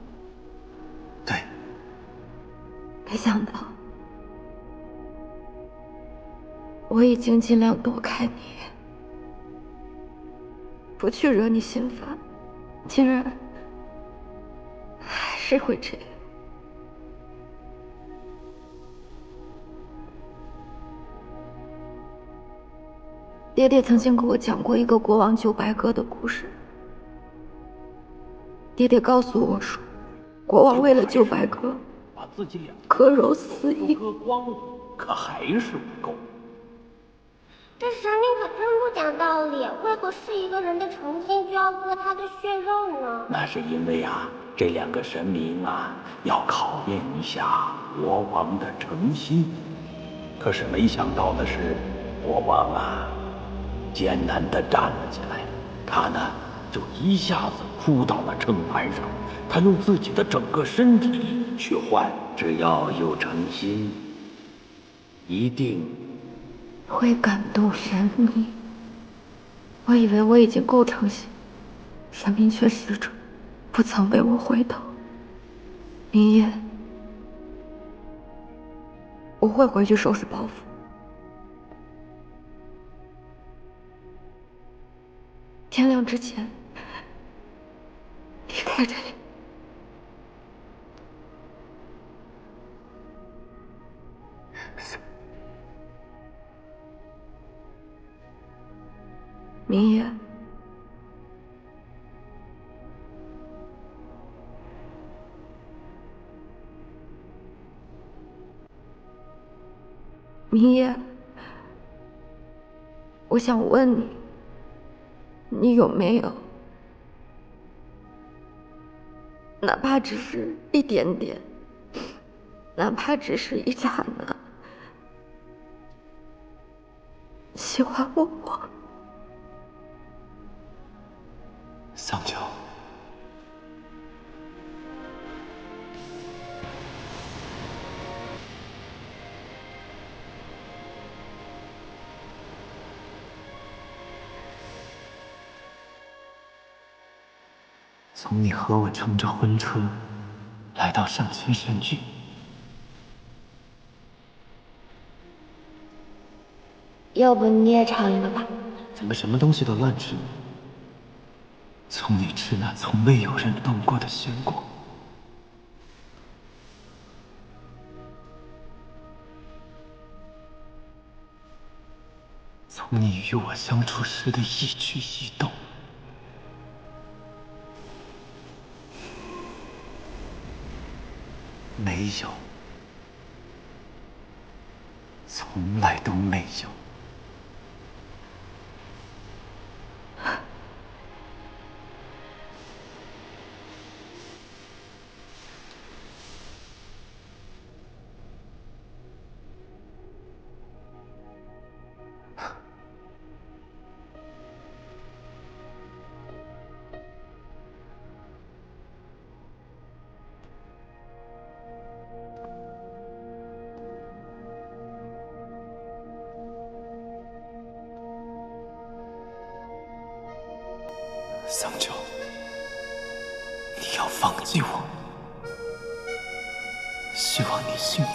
对。没想到，我已经尽量躲开你，不去惹你心烦，竟然还是会这样。爹爹曾经给我讲过一个国王救白鸽的故事。爹爹告诉我说，国王为了救白鸽，把自己2割肉4亿，割光了，可还是不够。这神明可真不讲道理，为何是一个人的诚心就要割他的血肉呢？那是因为啊，这2个神明啊，要考验一下国王的诚心。可是没想到的是，国王啊，艰难地站了起来，他呢就一下子扑倒了秤盘上，他用自己的整个身体去换，只要有诚心，一定会感动神明。我以为我已经够诚心，神明却始终不曾为我回头。明夜，我会回去收拾包袱。天亮之前离开这里。明夜，明夜，我想问你，你有没有，哪怕只是一点点，哪怕只是一刹那，喜欢我？桑丘，从你和我乘着婚车来到上清神域。要不你也尝一个吧？怎么什么东西都乱吃？从你吃那从未有人动过的鲜果，从你与我相处时的一举一动，没有，从来都没有。桑九，你要放弃我，希望你幸福。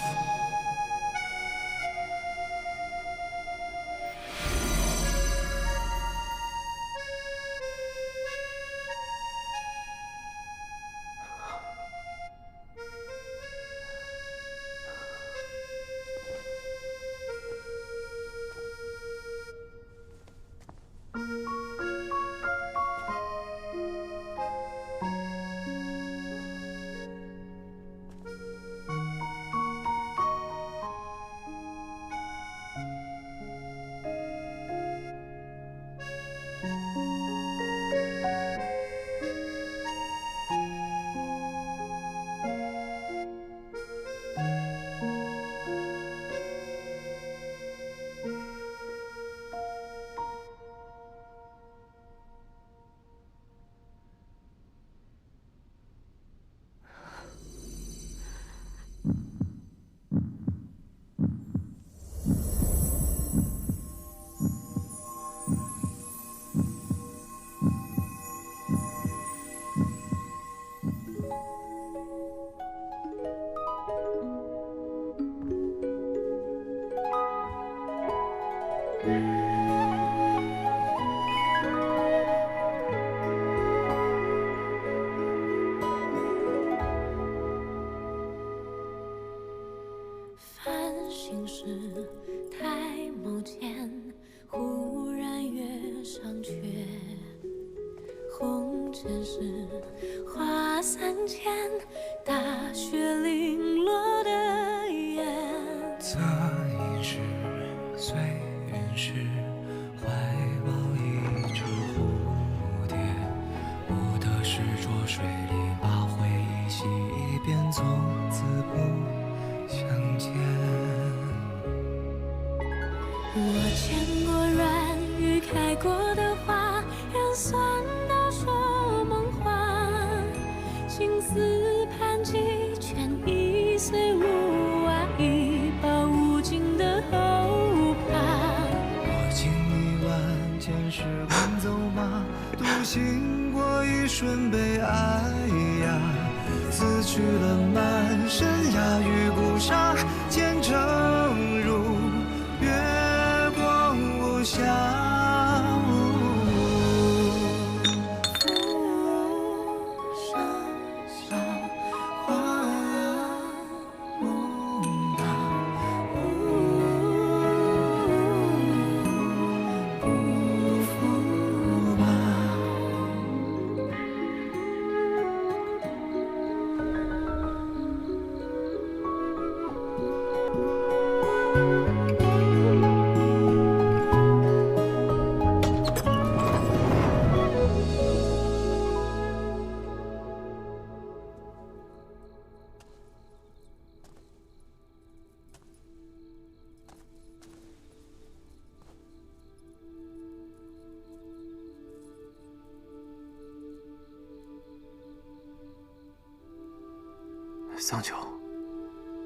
桑九，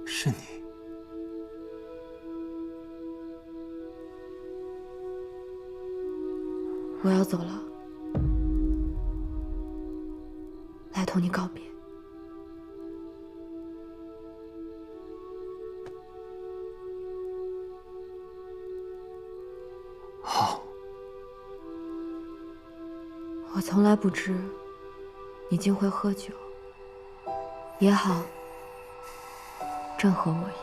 是你。我要走了，来同你告别。我从来不知你竟会喝酒，也好，正合我意。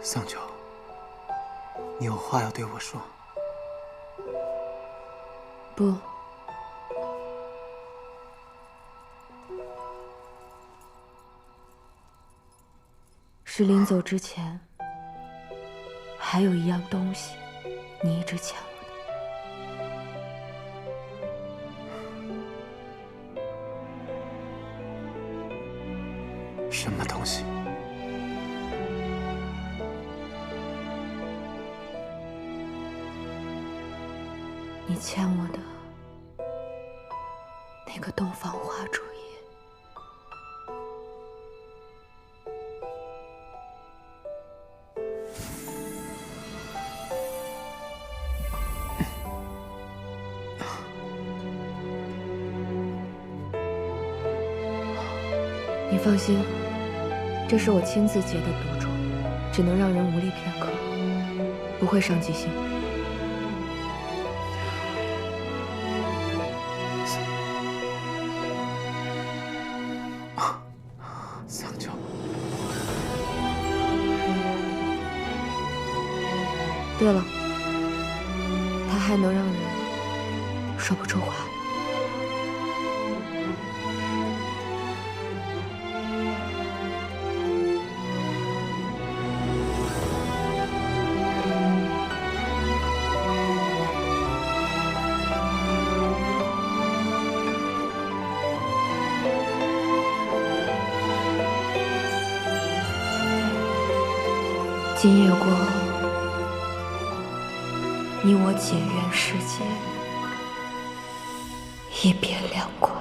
桑九，你有话要对我说？不，是临走之前，还有一样东西，你一直欠我的。什么东西？你欠我的那个洞房花烛夜。你放心，这是我亲自结的赌注，只能让人无力片刻，不会伤及性命。对了，它还能让人说不出话。今夜过后，你我结缘世界，一别两宽。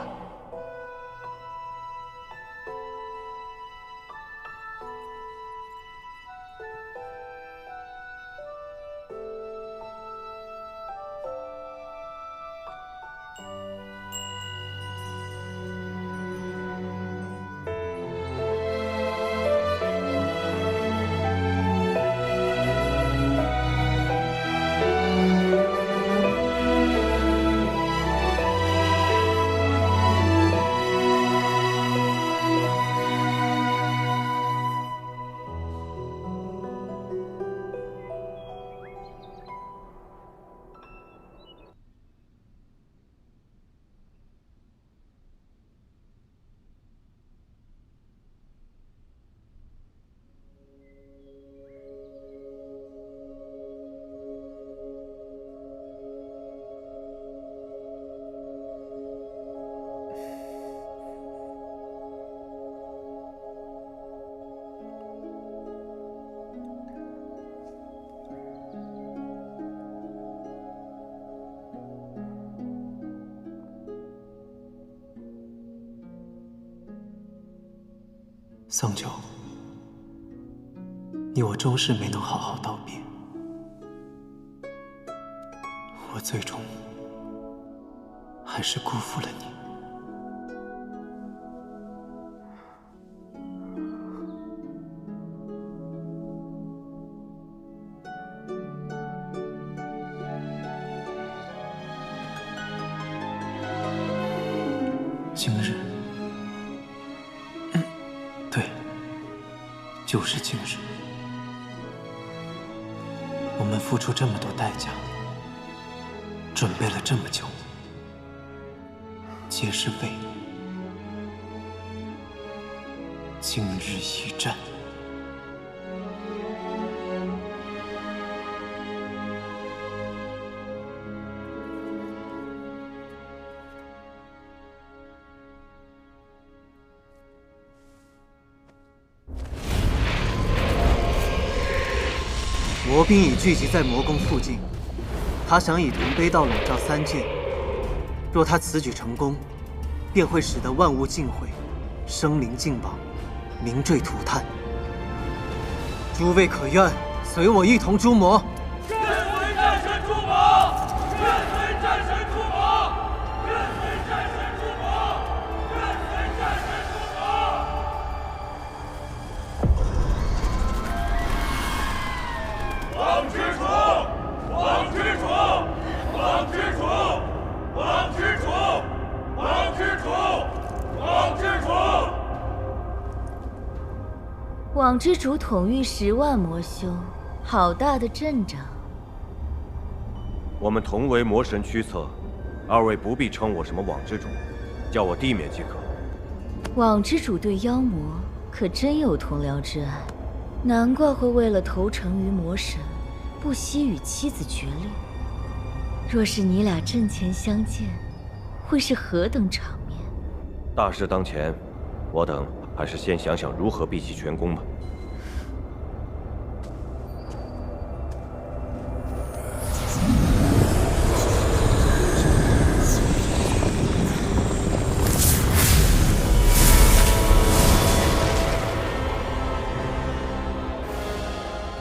桑九，你我终是没能好好道别，我最终还是辜负了你。今日，对，就是今日。我们付出这么多代价，准备了这么久，皆是为今日一战。魔兵已聚集在魔宫附近，他想以铜杯道笼罩三界。若他此举成功，便会使得万物尽毁，生灵尽亡，民坠涂炭。诸位可愿随我一同诛魔？愿随战神诛魔！愿随战神诛魔！愿随战神诛魔！愿随战神诛魔！网之主统御10万魔修，好大的阵仗。我们同为魔神驱策，二位不必称我什么网之主，叫我地面即可。网之主对妖魔可真有同僚之爱，难怪会为了投诚于魔神，不惜与妻子决裂。若是你俩阵前相见，会是何等场面？大事当前，我等还是先想想如何毕其全功吧。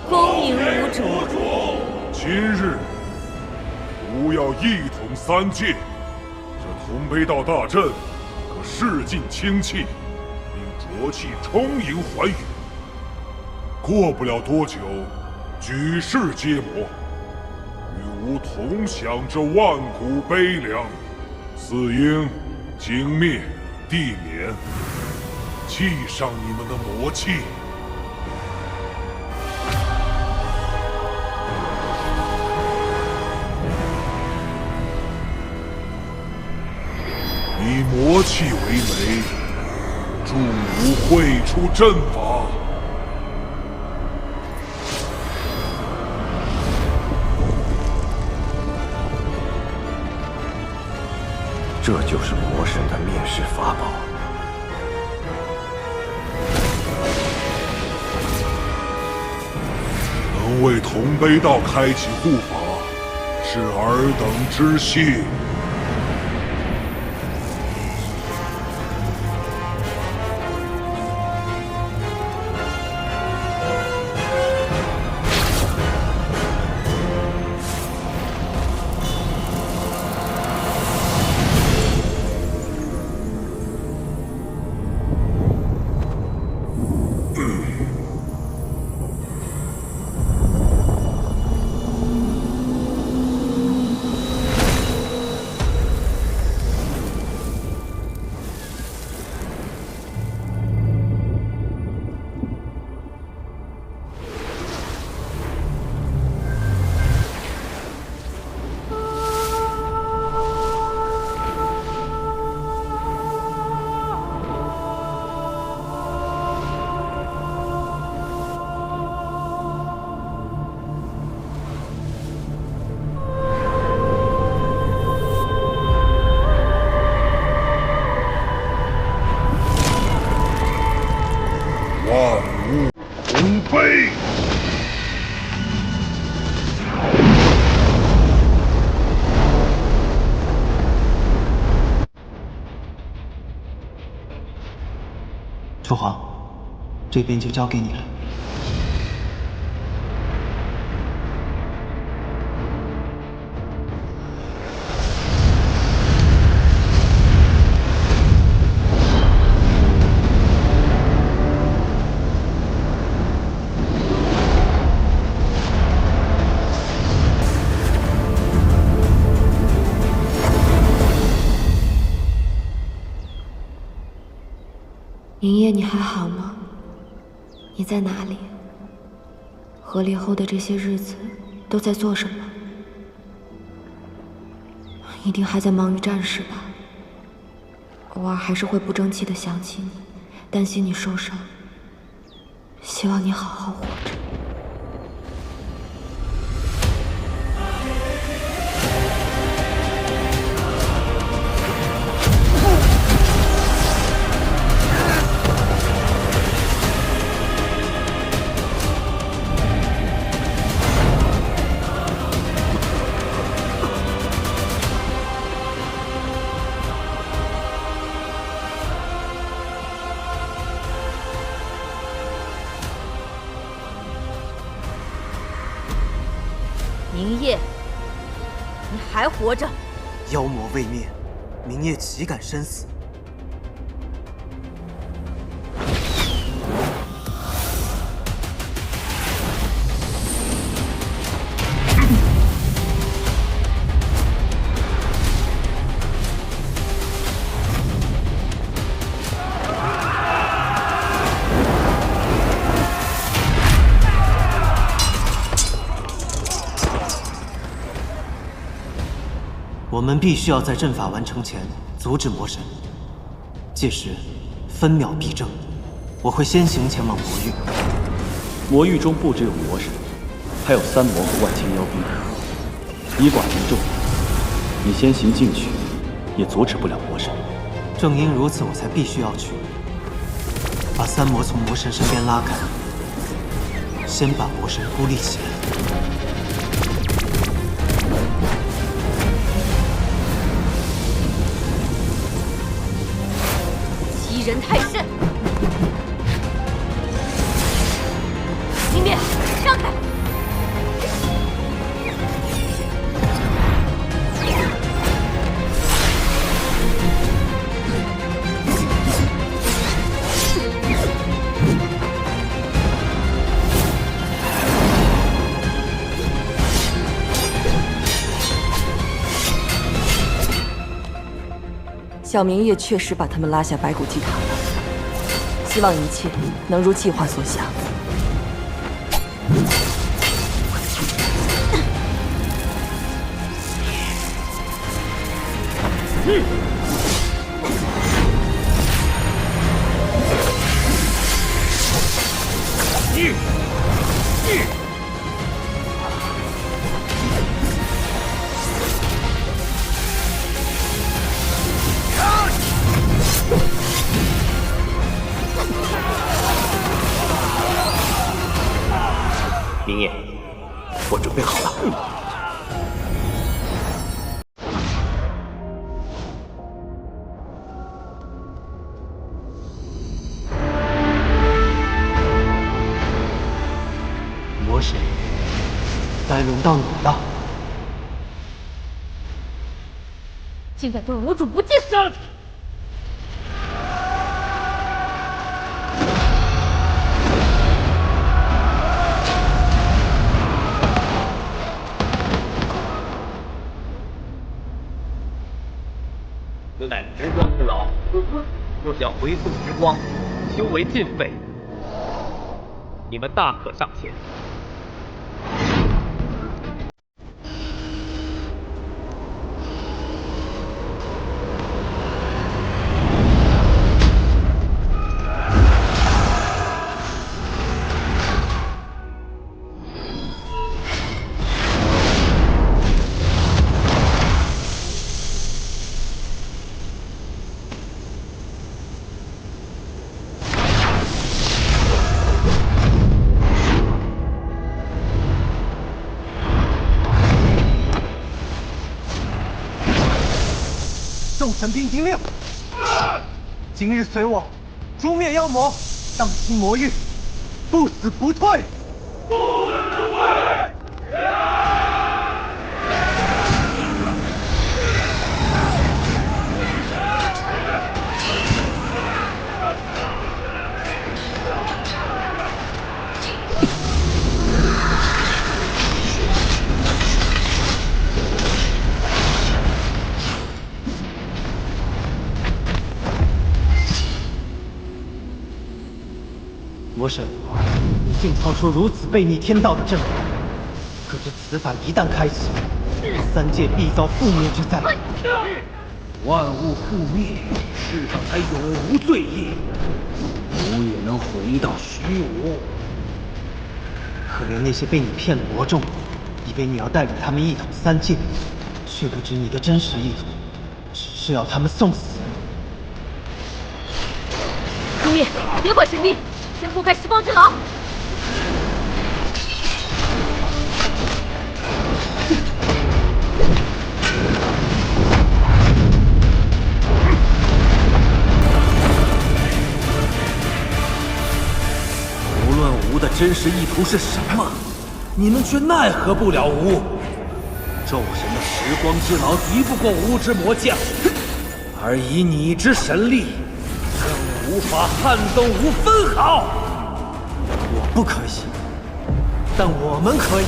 恭迎无主。今日吾要一统三界，这同悲道大阵可试尽清气，并浊气充盈还原。过不了多久，举世皆魔，与吾同享这万古悲凉。四应经灭地免，祭上你们的魔气。以魔气为媒，助吾绘出阵法。这就是魔神的灭世法宝。能为同悲道开启护法，是尔等之幸。万物同悲。父皇，这边就交给你了。明夜，你还好吗？你在哪里？和离后的这些日子都在做什么？一定还在忙于战事吧。偶尔还是会不争气的想起你，担心你受伤。希望你好好活着。明夜，你还活着？妖魔未灭，明夜岂敢身死？我们必须要在阵法完成前阻止魔神，届时分秒必争。我会先行前往魔域。魔域中不只有魔神，还有三魔和万千妖兵，以寡敌众，你先行进去，也阻止不了魔神。正因如此，我才必须要去，把三魔从魔神身边拉开，先把魔神孤立起来。欺人太甚！明灭，让开！小明夜确实把他们拉下白骨祭坛了，希望一切能如计划所想。明夜，我准备好了。魔神，该轮到你了。竟敢对我主不敬！杀！乃时光不老，若想回溯时光，修为尽废，你们大可上前。众神兵听令，今日随我诛灭妖魔，荡清魔域，不死不退！不死不退！魔神，你竟操出如此背逆天道的阵法，可这此法一旦开启，三界必遭覆灭之灾。万物覆灭，世上才永无罪业，吾也能回到虚无。可怜那些被你骗的魔众，以为你要带领他们一统三界，却不知你的真实意图，只是要他们送死。明灭，别管神兵！先破开十方之牢！无论吾的真实意图是什么，你们却奈何不了吾。众神的时光之牢敌不过吾之魔将，而以你之神力，更无法撼动吾分毫。我不可以，但我们可以。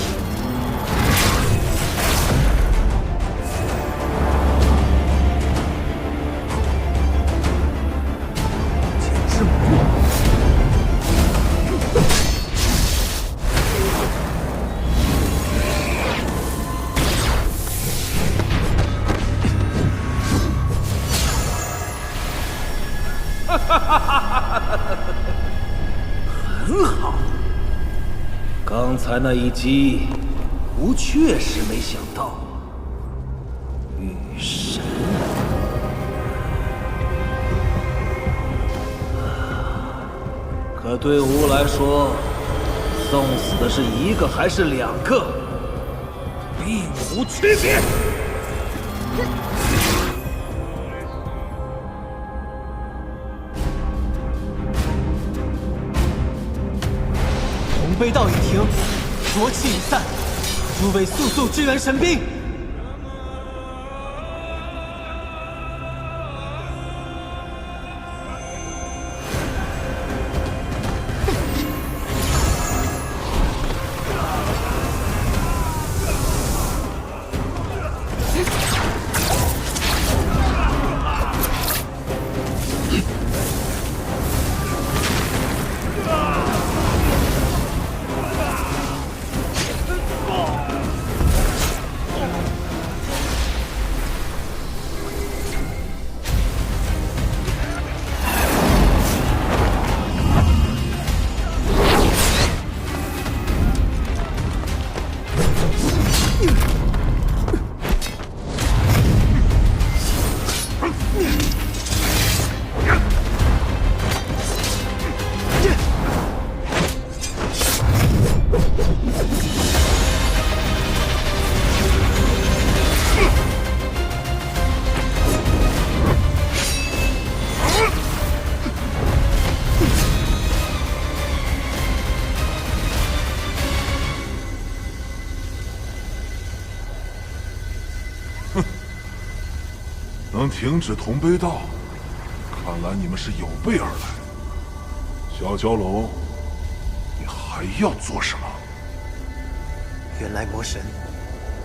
剑之魔，才那一击，吾确实没想到。雨神，可对吾来说，送死的是一个还是两个，并无区别。同悲道已停，浊气已散，诸位速速支援神兵。能停止同悲道，看来你们是有备而来。小蛟龙，你还要做什么？原来魔神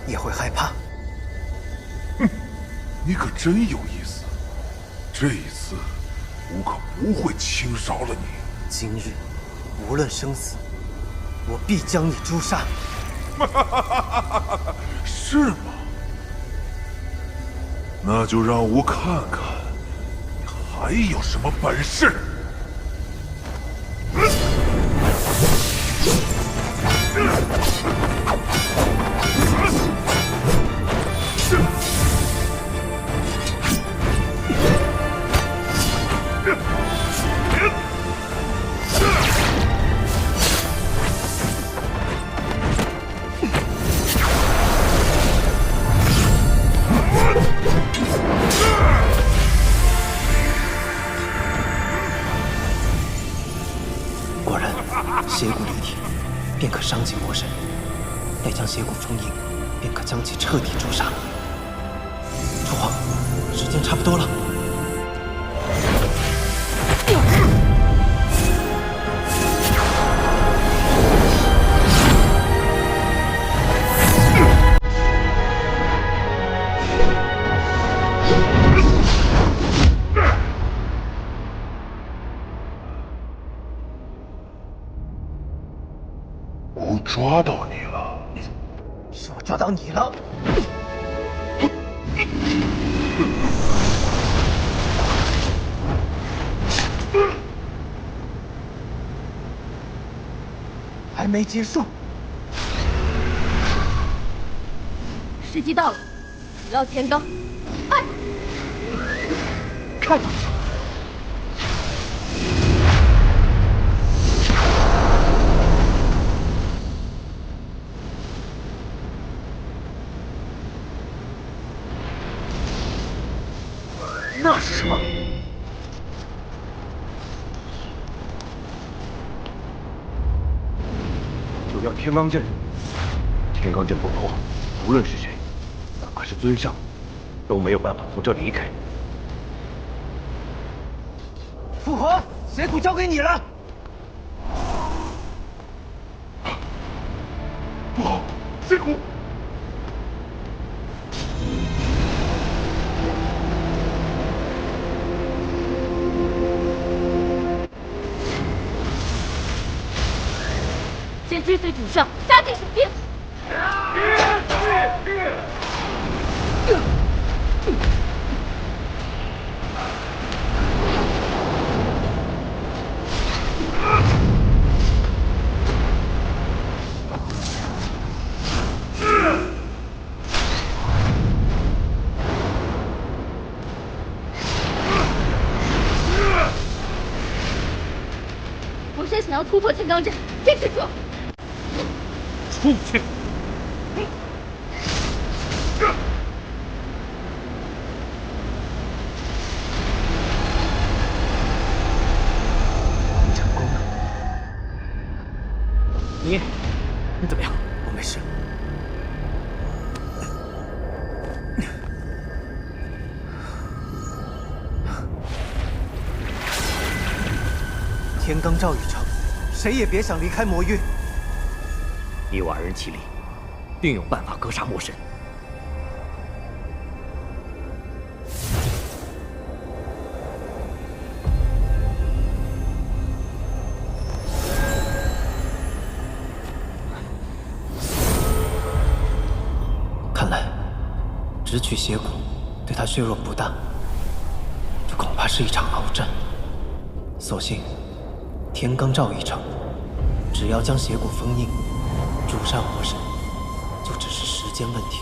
也会害怕。哼，你可真有意思。这一次，吾可不会轻饶了你。今日，无论生死，我必将你诛杀。是吗？那就让吾看看，你还有什么本事！邪骨离体，便可伤及魔神；待将邪骨封印，便可将其彻底诛杀。父皇，时间差不多了。抓到你了！是我抓到你了！还没结束，时机到了，只要天罡，快！看！那是什么？就要天罡阵。天罡阵不破，无论是谁，哪怕是尊上，都没有办法从这离开。父皇，邪骨交给你了。不好，邪骨！先追随主上，杀进水兵。要突破千罡阵，坚持住！出去！成功了。你怎么样？我没事。天罡罩已成，谁也别想离开魔域。以我2人齐力，定有办法格杀魔神。看来，只取邪骨对他削弱不大，这恐怕是一场鏖战。所幸，天罡罩已成，只要将邪骨封印，诛杀魔神，就只是时间问题。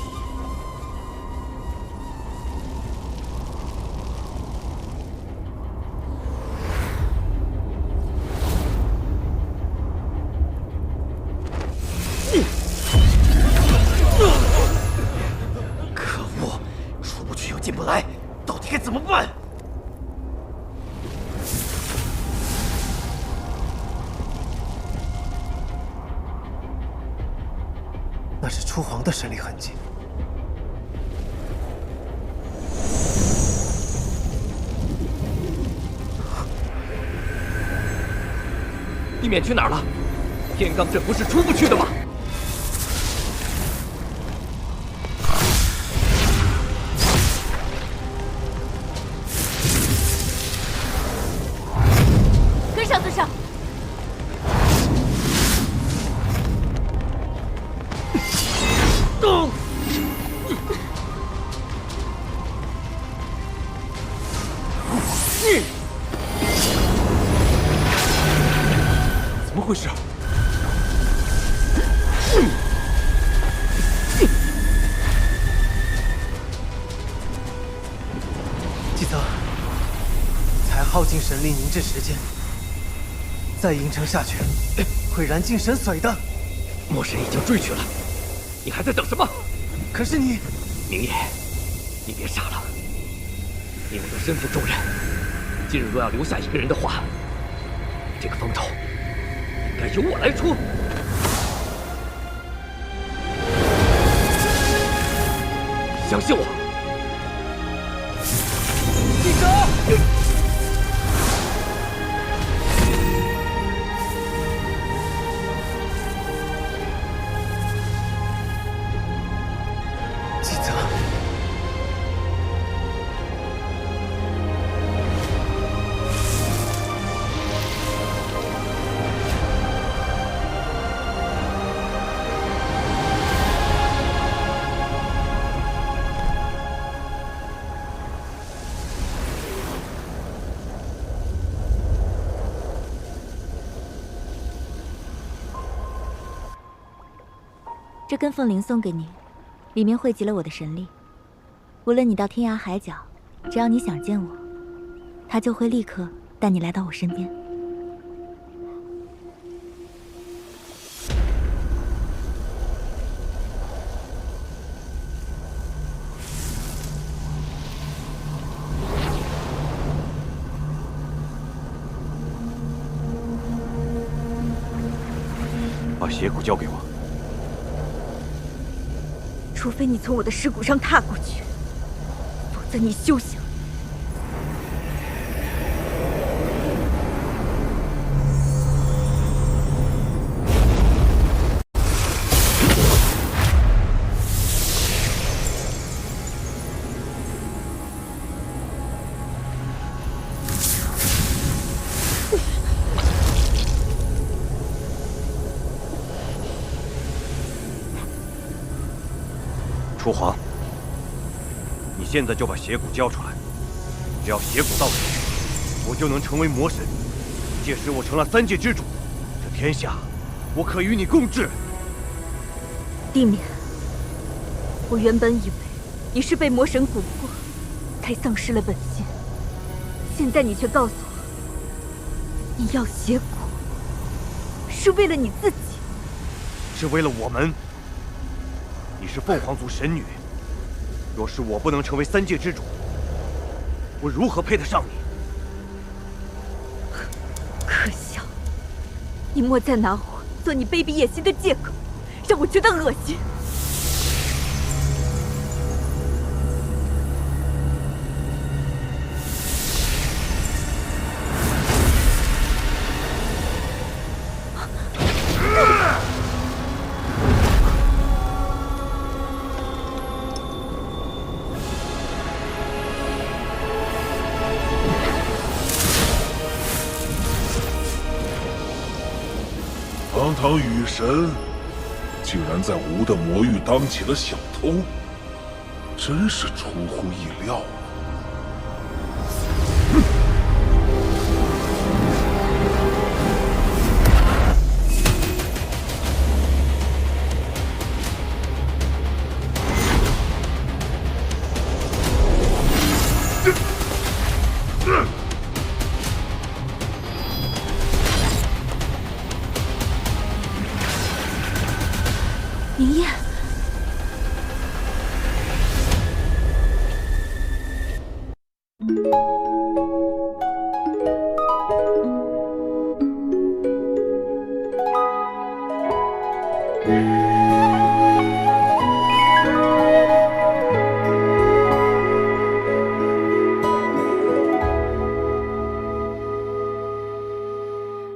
可恶，出不去又进不来，到底该怎么办？那是初皇的神力痕迹。地面去哪儿了？天罡阵不是出不去的吗？跟上，跟上！怎么回事？季泽，才耗尽神力凝滞时间，再硬撑下去，会燃尽神髓的。魔神已经追去了，你还在等什么？可是你，明夜，你别傻了。以我的身负重任，今日若要留下一个人的话，这个风头应该由我来出。相信我。季泽。季泽。这根凤铃送给你，里面汇集了我的神力。无论你到天涯海角，只要你想见我，它就会立刻带你来到我身边。把邪骨交给我。除非你从我的尸骨上踏过去，否则你休想。初皇，你现在就把邪骨交出来。只要邪骨到手，我就能成为魔神。届时我成了3界之主，这天下我可与你共治。地面，我原本以为你是被魔神蛊惑，才丧失了本心。现在你却告诉我，你要邪骨。是为了你自己，是为了我们。你是凤凰族神女，若是我不能成为三界之主，我如何配得上你？可笑！你莫再拿我做你卑鄙野心的借口，让我觉得恶心。堂堂雨神，竟然在吴的魔域当起了小偷，真是出乎意料。明夜，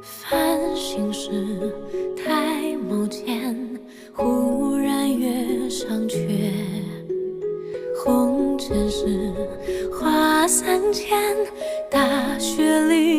繁星时，抬眸间，忽然月上缺。红尘时，花三千，大雪里。